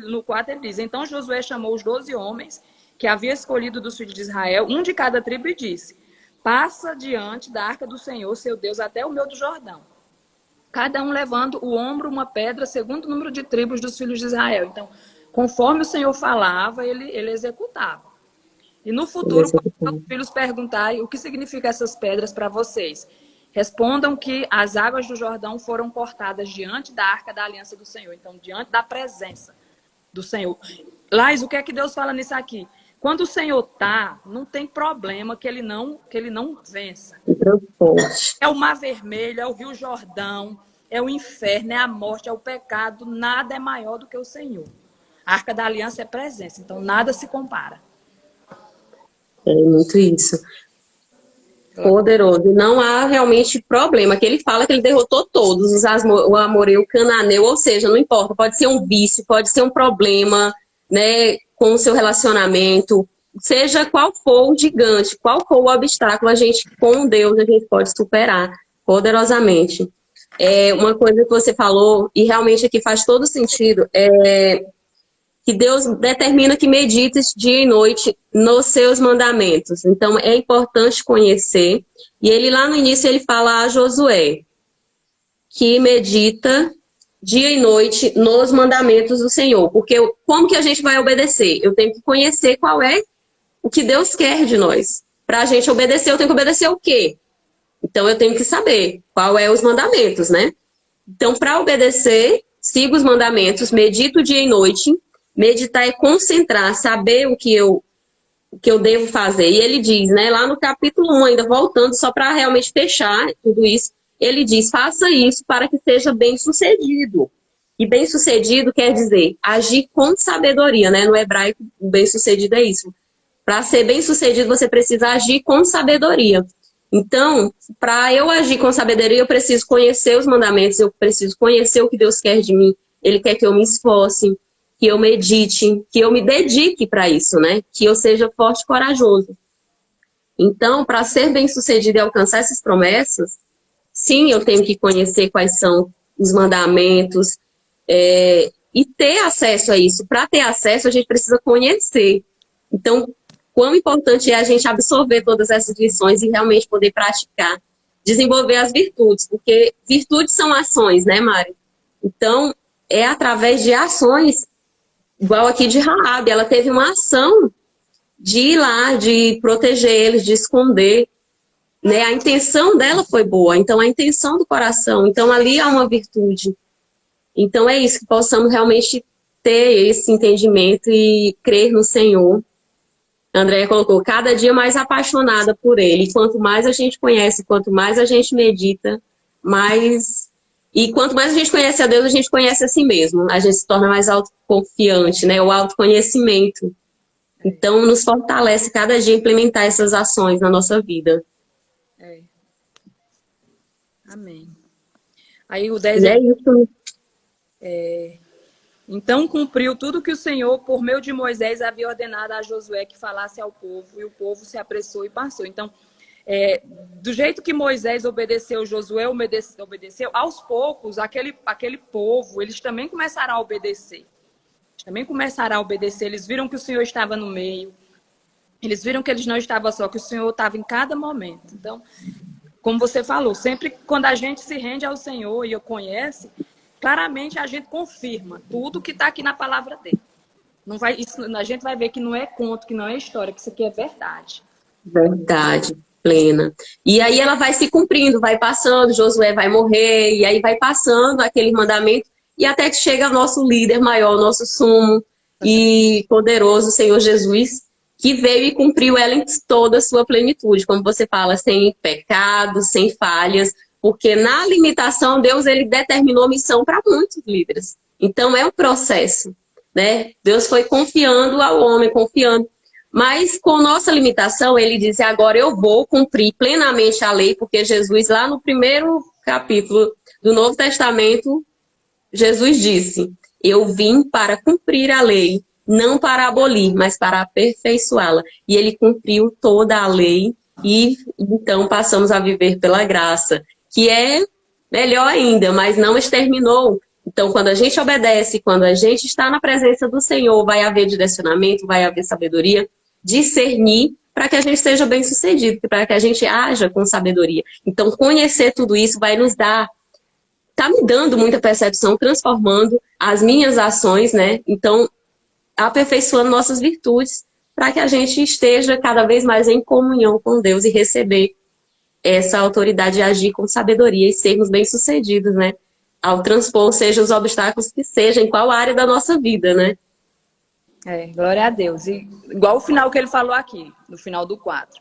no 4, ele diz, então Josué chamou os 12 homens que havia escolhido dos filhos de Israel, um de cada tribo, e disse, passa diante da arca do Senhor, seu Deus, até o meio do Jordão. Cada um levando o ombro uma pedra, segundo o número de tribos dos filhos de Israel. Então, conforme o Senhor falava, ele executava. E no futuro, quando os filhos perguntarem o que significam essas pedras para vocês, respondam que as águas do Jordão foram cortadas diante da arca da aliança do Senhor. Então, diante da presença do Senhor. Lais, o que é que Deus fala nisso aqui? Quando o Senhor tá, não tem problema que ele não vença. É o Mar Vermelho, é o Rio Jordão, é o inferno, é a morte, é o pecado. Nada é maior do que o Senhor. A Arca da Aliança é presença, então nada se compara. É muito isso. Poderoso. Não há realmente problema. Que ele fala que ele derrotou todos, o amoreu, o cananeu, ou seja, não importa. Pode ser um vício, pode ser um problema, né, com o seu relacionamento, seja qual for o gigante, qual for o obstáculo, com Deus, a gente pode superar poderosamente. Uma coisa que você falou, e realmente aqui faz todo sentido, que Deus determina que medites dia e noite nos seus mandamentos. Então, é importante conhecer. E ele, lá no início, ele fala a Josué, que medita dia e noite nos mandamentos do Senhor. Porque como que a gente vai obedecer? Eu tenho que conhecer qual é o que Deus quer de nós. Para a gente obedecer, eu tenho que obedecer o quê? Então, eu tenho que saber qual é os mandamentos, né? Então, para obedecer, siga os mandamentos, medito dia e noite. Meditar é concentrar, saber o que eu o que eu devo fazer. E ele diz, né, lá no capítulo 1, ainda voltando, só para realmente fechar tudo isso, ele diz, faça isso para que seja bem-sucedido. E bem-sucedido quer dizer agir com sabedoria, né? No hebraico, bem-sucedido é isso. Para ser bem-sucedido, você precisa agir com sabedoria. Então, para eu agir com sabedoria, eu preciso conhecer os mandamentos, eu preciso conhecer o que Deus quer de mim. Ele quer que eu me esforce, que eu medite, que eu me dedique para isso, né? Que eu seja forte e corajoso. Então, para ser bem-sucedido e alcançar essas promessas, sim, eu tenho que conhecer quais são os mandamentos, e ter acesso a isso. Para ter acesso, a gente precisa conhecer. Então, quão importante é a gente absorver todas essas lições e realmente poder praticar, desenvolver as virtudes, porque virtudes são ações, né, Mari? Então, é através de ações, igual aqui de Raabe, ela teve uma ação de ir lá, de proteger eles, de esconder, né? A intenção dela foi boa, então a intenção do coração, então ali há uma virtude. Então é isso, que possamos realmente ter esse entendimento e crer no Senhor. A Andréia colocou, cada dia mais apaixonada por Ele. E quanto mais a gente conhece, quanto mais a gente medita, mais... E quanto mais a gente conhece a Deus, a gente conhece a si mesmo. A gente se torna mais autoconfiante, né? O autoconhecimento. Então, nos fortalece cada dia implementar essas ações na nossa vida. Amém. Aí o 10 E é isso. Então cumpriu tudo que o Senhor, por meio de Moisés, havia ordenado a Josué que falasse ao povo, e o povo se apressou e passou. Então, do jeito que Moisés obedeceu, Josué obedeceu, aos poucos, aquele povo, eles também começaram a obedecer. Eles viram que o Senhor estava no meio, eles viram que eles não estavam só, que o Senhor estava em cada momento. Então, como você falou, sempre quando a gente se rende ao Senhor e o conhece, claramente a gente confirma tudo que está aqui na palavra dele. A gente vai ver que não é conto, que não é história, que isso aqui é verdade. Verdade, plena. E aí ela vai se cumprindo, vai passando, Josué vai morrer, e aí vai passando aquele mandamento, e até que chega nosso líder maior, nosso sumo e poderoso Senhor Jesus, que veio e cumpriu ela em toda a sua plenitude, como você fala, sem pecados, sem falhas, porque na limitação, Deus ele determinou missão para muitos líderes. Então é um processo, né? Deus foi confiando ao homem, confiando. Mas com nossa limitação, ele disse, agora eu vou cumprir plenamente a lei, porque Jesus, lá no primeiro capítulo do Novo Testamento, Jesus disse, eu vim para cumprir a lei, não para abolir, mas para aperfeiçoá-la. E ele cumpriu toda a lei e então passamos a viver pela graça, que é melhor ainda, mas não exterminou. Então, quando a gente obedece, quando a gente está na presença do Senhor, vai haver direcionamento, vai haver sabedoria, discernir para que a gente seja bem-sucedido, para que a gente haja com sabedoria. Então, conhecer tudo isso vai nos dar, está me dando muita percepção, transformando as minhas ações, né? Então, aperfeiçoando nossas virtudes, para que a gente esteja cada vez mais em comunhão com Deus e receber essa autoridade de agir com sabedoria e sermos bem-sucedidos, né? Ao transpor, seja os obstáculos que sejam, em qual área da nossa vida, né? Glória a Deus. E, igual o final que ele falou aqui, no final do 4.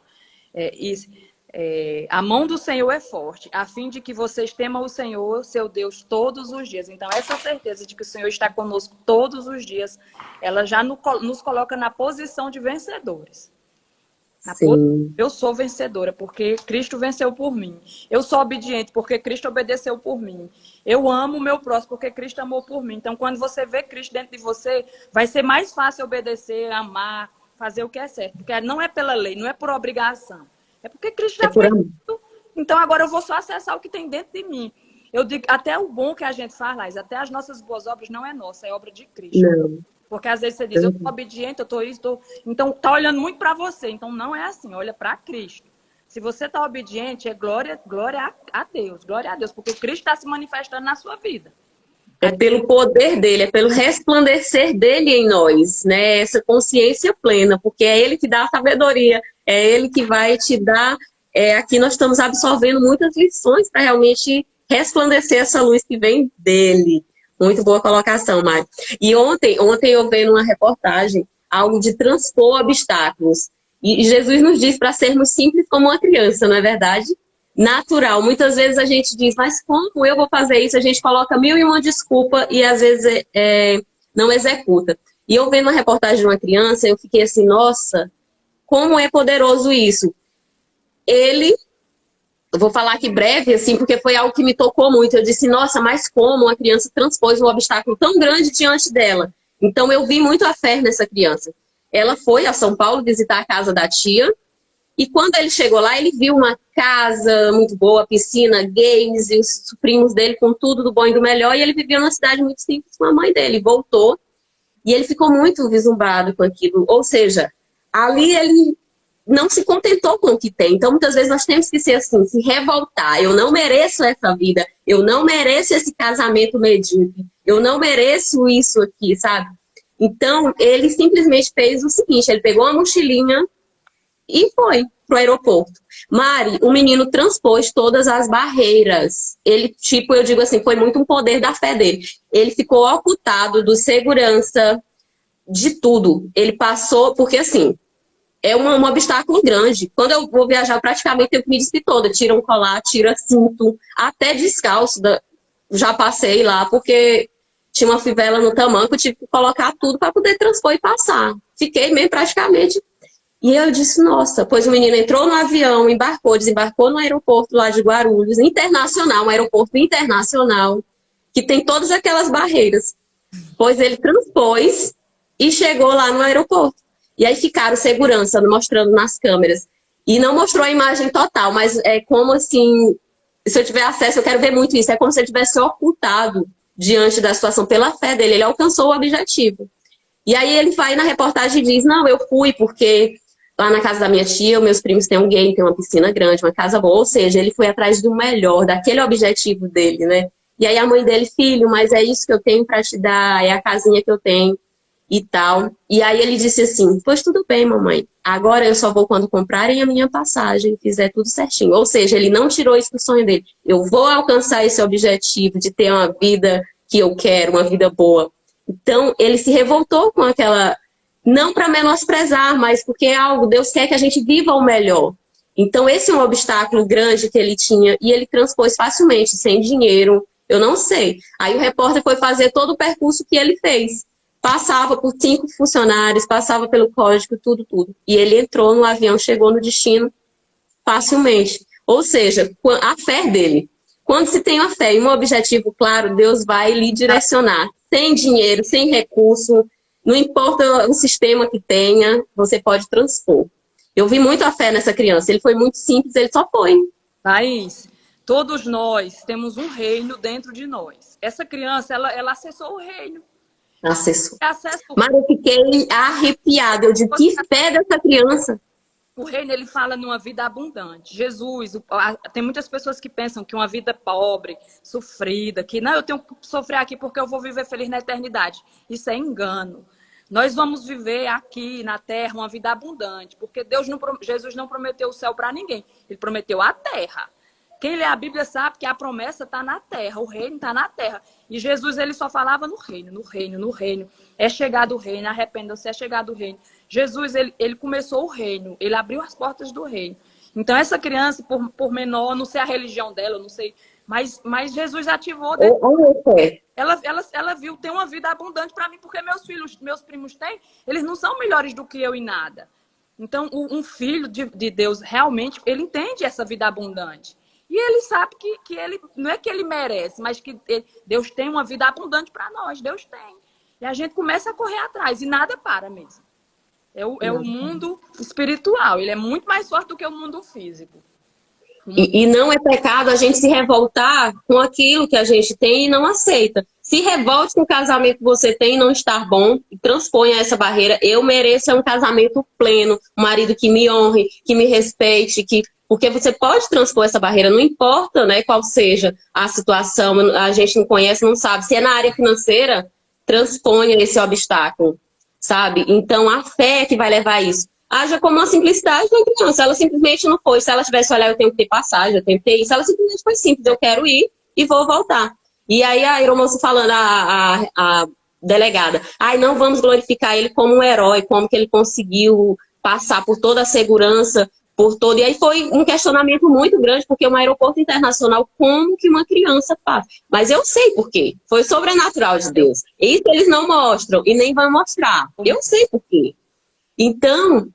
A mão do Senhor é forte, a fim de que vocês temam o Senhor, seu Deus, todos os dias. Então, essa certeza de que o Senhor está conosco todos os dias, ela já nos coloca na posição de vencedores. Eu sou vencedora, porque Cristo venceu por mim. Eu sou obediente, porque Cristo obedeceu por mim. Eu amo o meu próximo, porque Cristo amou por mim. Então, quando você vê Cristo dentro de você, vai ser mais fácil obedecer, amar, fazer o que é certo. Porque não é pela lei, não é por obrigação. É porque Cristo já fez tudo. Então, agora eu vou só acessar o que tem dentro de mim. Eu digo, até o bom que a gente faz, Laís, até as nossas boas obras não é nossa, é obra de Cristo. Não. Porque às vezes você diz, eu estou obediente, eu estou isso, então está olhando muito para você. Então não é assim, olha para Cristo. Se você está obediente, é glória a Deus, glória a Deus, porque Cristo está se manifestando na sua vida. É pelo poder dele, é pelo resplandecer dele em nós, né? Essa consciência plena, porque é ele que dá a sabedoria, é ele que vai te dar. Aqui nós estamos absorvendo muitas lições para realmente resplandecer essa luz que vem dele. Muito boa colocação, Mari. E ontem eu vi numa reportagem algo de transpor obstáculos. E Jesus nos diz para sermos simples como uma criança, não é verdade? Natural. Muitas vezes a gente diz, mas como eu vou fazer isso? A gente coloca mil e uma desculpa e às vezes não executa. E eu vendo uma reportagem de uma criança, eu fiquei assim, nossa, como é poderoso isso. Eu vou falar aqui breve, assim, porque foi algo que me tocou muito. Eu disse, nossa, mas como a criança transpôs um obstáculo tão grande diante dela? Então eu vi muito a fé nessa criança. Ela foi a São Paulo visitar a casa da tia, e quando ele chegou lá, ele viu uma casa muito boa, piscina, games, e os primos dele com tudo do bom e do melhor, e ele vivia numa cidade muito simples com a mãe dele. Voltou, e ele ficou muito vislumbrado com aquilo. Ou seja, ali ele não se contentou com o que tem. Então, muitas vezes nós temos que ser assim, se revoltar. Eu não mereço essa vida, eu não mereço esse casamento medíocre, eu não mereço isso aqui, sabe? Então, ele simplesmente fez o seguinte, ele pegou uma mochilinha e foi pro aeroporto. Mari, o menino transpôs todas as barreiras. Ele, tipo, eu digo assim, foi muito um poder da fé dele. Ele ficou ocultado do segurança, de tudo. Ele passou, porque assim, é um obstáculo grande. Quando eu vou viajar, praticamente eu me despir toda. Tira um colar, tira cinto, até descalço. Já passei lá, porque tinha uma fivela no tamanco, eu tive que colocar tudo para poder transpor e passar. Fiquei mesmo praticamente. E eu disse, nossa, pois o menino entrou no avião, embarcou, desembarcou no aeroporto lá de Guarulhos, internacional, um aeroporto internacional, que tem todas aquelas barreiras. Pois ele transpôs e chegou lá no aeroporto. E aí ficaram segurança mostrando nas câmeras. E não mostrou a imagem total, mas é como assim, se eu tiver acesso, eu quero ver muito isso, é como se ele tivesse ocultado diante da situação pela fé dele, ele alcançou o objetivo. E aí ele vai na reportagem e diz, não, eu fui porque lá na casa da minha tia, meus primos têm um game, tem uma piscina grande, uma casa boa, ou seja, ele foi atrás do melhor, daquele objetivo dele, né? E aí a mãe dele, filho, mas é isso que eu tenho para te dar, é a casinha que eu tenho e tal. E aí ele disse assim, pois tudo bem, mamãe, agora eu só vou quando comprarem a minha passagem, fizer tudo certinho. Ou seja, ele não tirou isso do sonho dele. Eu vou alcançar esse objetivo de ter uma vida que eu quero, uma vida boa. Então, ele se revoltou com aquela... Não para menosprezar, mas porque é algo, Deus quer que a gente viva o melhor. Então, esse é um obstáculo grande que ele tinha e ele transpôs facilmente, sem dinheiro, eu não sei. Aí o repórter foi fazer todo o percurso que ele fez. Passava por 5 funcionários, passava pelo código, tudo. E ele entrou no avião, chegou no destino facilmente. Ou seja, a fé dele. Quando se tem a fé e um objetivo claro, Deus vai lhe direcionar. Sem dinheiro, sem recurso, não importa o sistema que tenha, você pode transpor. Eu vi muito a fé nessa criança. Ele foi muito simples, ele só foi. Thaís, todos nós temos um reino dentro de nós. Essa criança, ela acessou o reino. Acessou. Mas eu fiquei arrepiada. Eu digo, que fé dessa criança. O reino, ele fala numa vida abundante. Jesus, tem muitas pessoas que pensam que uma vida pobre, sofrida, que não, eu tenho que sofrer aqui porque eu vou viver feliz na eternidade. Isso é engano. Nós vamos viver aqui na terra uma vida abundante, porque Jesus não prometeu o céu para ninguém. Ele prometeu a terra. Quem lê a Bíblia sabe que a promessa está na terra, o reino está na terra. E Jesus, ele só falava no reino, no reino, no reino. É chegado o reino, arrependam-se, é chegado o reino. Jesus, ele começou o reino, ele abriu as portas do reino. Então, essa criança, por menor, não sei a religião dela, não sei, mas Jesus ativou. Ela viu, tem uma vida abundante para mim, porque meus primos têm, eles não são melhores do que eu em nada. Então, um filho de Deus, realmente, ele entende essa vida abundante. E ele sabe que ele não é que ele merece, mas que Deus tem uma vida abundante para nós. Deus tem. E a gente começa a correr atrás e nada para mesmo. É o mundo espiritual. Ele é muito mais forte do que o mundo físico. E não é pecado a gente se revoltar com aquilo que a gente tem e não aceita. Se revolte com o casamento que você tem e não estar bom, e transponha essa barreira. Eu mereço um casamento pleno, um marido que me honre, que me respeite, porque você pode transpor essa barreira, não importa, né, qual seja a situação, a gente não conhece, não sabe. Se é na área financeira, transponha esse obstáculo, sabe? Então, a fé é que vai levar a isso. Haja como uma simplicidade da criança. Ela simplesmente não foi. Se ela tivesse olhar, eu tenho que ter passagem, eu tenho que ter isso. Ela simplesmente foi simples. Eu quero ir e vou voltar. E aí a aeromoça falando, a delegada, não vamos glorificar ele como um herói, como que ele conseguiu passar por toda a segurança, por todo... E aí foi um questionamento muito grande, porque é um aeroporto internacional, como que uma criança faz? Mas eu sei por quê. Foi sobrenatural de Deus. Isso eles não mostram e nem vão mostrar. Eu sei por quê. Então,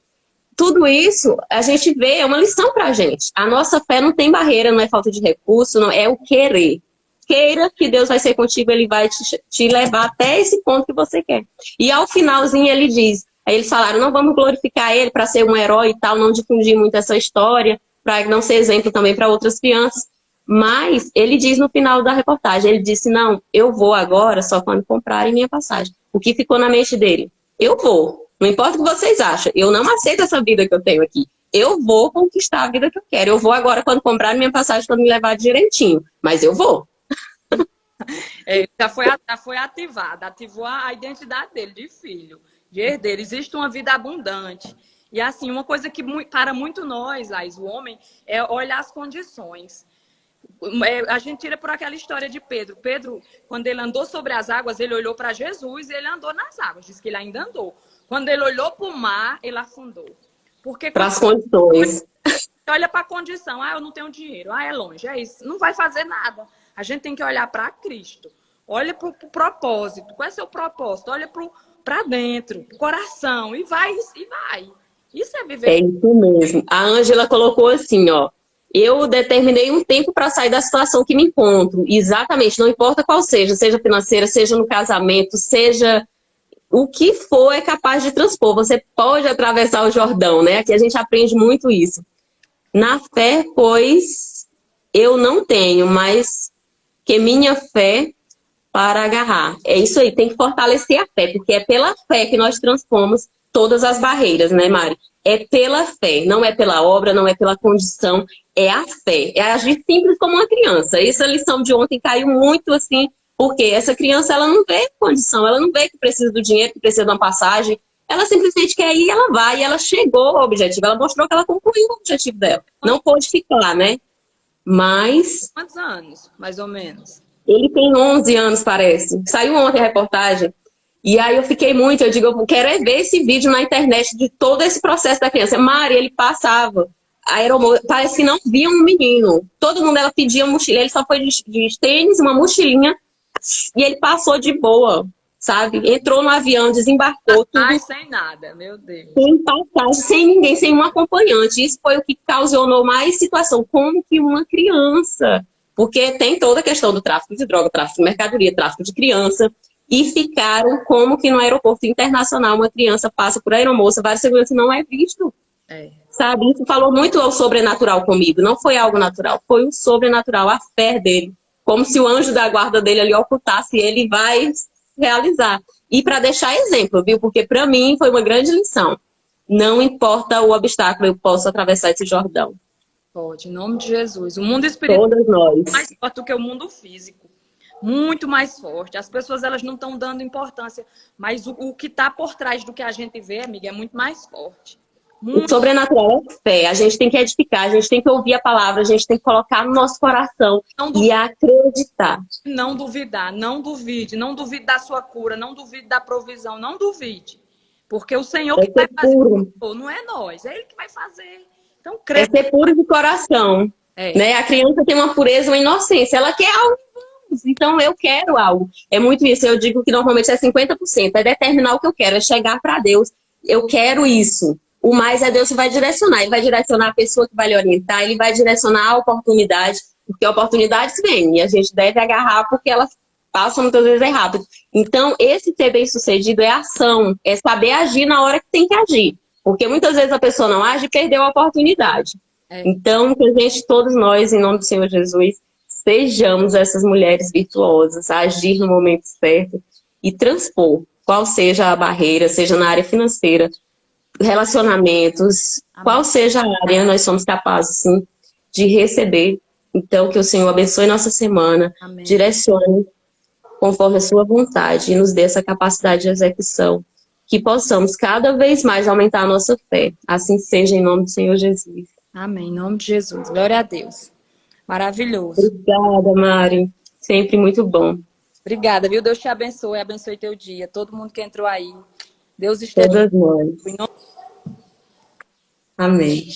tudo isso a gente vê, é uma lição pra gente. A nossa fé não tem barreira, não é falta de recurso, não é o querer. Queira que Deus vai ser contigo, ele vai te levar até esse ponto que você quer. E ao finalzinho ele diz, aí eles falaram, não vamos glorificar ele para ser um herói e tal, não difundir muito essa história, para não ser exemplo também para outras crianças. Mas ele diz no final da reportagem, ele disse, não, eu vou agora só quando comprarem minha passagem. O que ficou na mente dele? Eu vou. Não importa o que vocês acham, eu não aceito essa vida que eu tenho aqui. Eu vou conquistar a vida que eu quero. Eu vou agora quando comprar minha passagem, quando me levar direitinho. Mas eu vou. Já foi ativada, ativou a identidade dele de filho, de herdeiro. Existe uma vida abundante. E assim, uma coisa que para muito nós, Laís, o homem, é olhar as condições. A gente tira por aquela história de Pedro. Pedro, quando ele andou sobre as águas, ele olhou para Jesus e ele andou nas águas. Diz que ele ainda andou. Quando ele olhou para o mar, ele afundou. Porque para as condições. Olha para a condição. Ah, eu não tenho dinheiro. Ah, é longe. É isso. Não vai fazer nada. A gente tem que olhar para Cristo. Olha para o propósito. Qual é o seu propósito? Olha para dentro, pro coração. E vai, e vai. Isso é viver. É isso mesmo. A Ângela colocou assim, ó. Eu determinei um tempo para sair da situação que me encontro. Exatamente, não importa qual seja, seja financeira, seja no casamento, seja o que for, é capaz de transpor. Você pode atravessar o Jordão, né? Aqui a gente aprende muito isso. Na fé, pois, eu não tenho, mas que minha fé para agarrar. É isso aí, tem que fortalecer a fé, porque é pela fé que nós transpomos todas as barreiras, né, Mari? É pela fé, não é pela obra, não é pela condição, é a fé. É agir simples como uma criança. Essa lição de ontem caiu muito assim, porque essa criança, ela não vê condição, ela não vê que precisa do dinheiro, que precisa de uma passagem, ela simplesmente quer ir e ela vai, e ela chegou ao objetivo, ela mostrou que ela concluiu o objetivo dela. Não pôde ficar, né? Mas... Quantos anos, mais ou menos? Ele tem 11 anos, parece. Saiu ontem a reportagem. E aí eu fiquei muito, eu digo, eu quero é ver esse vídeo na internet de todo esse processo da criança. Mari, ele passava, a aeromoça, parece que não via um menino. Todo mundo, ela pedia mochila, ele só foi de tênis, uma mochilinha, e ele passou de boa, sabe? Entrou no avião, desembarcou, tudo. Sem nada, meu Deus. Sem passagem, sem ninguém, sem um acompanhante. Isso foi o que causou mais situação. Como que uma criança... Porque tem toda a questão do tráfico de droga, tráfico de mercadoria, tráfico de criança. E ficaram como que no aeroporto internacional uma criança passa por aeromoça, vários seguranças não é visto. Sabe? Isso falou muito ao sobrenatural comigo. Não foi algo natural, foi um sobrenatural, a fé dele. Como se o anjo da guarda dele ali ocultasse, ele vai realizar. E para deixar exemplo, viu? Porque para mim foi uma grande lição. Não importa o obstáculo, eu posso atravessar esse Jordão. Pode, em nome de Jesus. O mundo espiritual Todas nós. é mais forte do que o mundo físico. Muito mais forte. As pessoas, elas não estão dando importância. Mas o que está por trás do que a gente vê, amiga, é muito mais forte. Muito... O sobrenatural é fé. A gente tem que edificar, a gente tem que ouvir a palavra, a gente tem que colocar no nosso coração e acreditar. Não duvidar, não duvide. Não duvide da sua cura, não duvide da provisão, não duvide. Porque o Senhor que vai fazer, não é nós, é Ele que vai fazer. Então, é ser puro de coração. Né? A criança tem uma pureza, uma inocência. Ela quer algo, então eu quero algo. É muito isso. Eu digo que normalmente é 50%. É determinar o que eu quero, é chegar para Deus. Eu quero isso. O mais é Deus que vai direcionar. Ele vai direcionar a pessoa que vai lhe orientar. Ele vai direcionar a oportunidade. Porque oportunidades vêm. E a gente deve agarrar porque elas passam muitas vezes errado. Então, esse ser bem-sucedido é ação. É saber agir na hora que tem que agir. Porque muitas vezes a pessoa não age e perdeu a oportunidade. Então, que a gente, todos nós, em nome do Senhor Jesus, sejamos essas mulheres virtuosas, a agir no momento certo e transpor, qual seja a barreira, seja na área financeira, relacionamentos, qual seja a área, nós somos capazes, sim, de receber. Então, que o Senhor abençoe nossa semana, direcione conforme a sua vontade e nos dê essa capacidade de execução. Que possamos cada vez mais aumentar a nossa fé. Assim seja, em nome do Senhor Jesus. Amém, em nome de Jesus. Glória a Deus. Maravilhoso. Obrigada, Mari. Sempre muito bom. Obrigada, viu? Deus te abençoe, abençoe teu dia. Todo mundo que entrou aí. Deus esteja. Todas nós. Amém.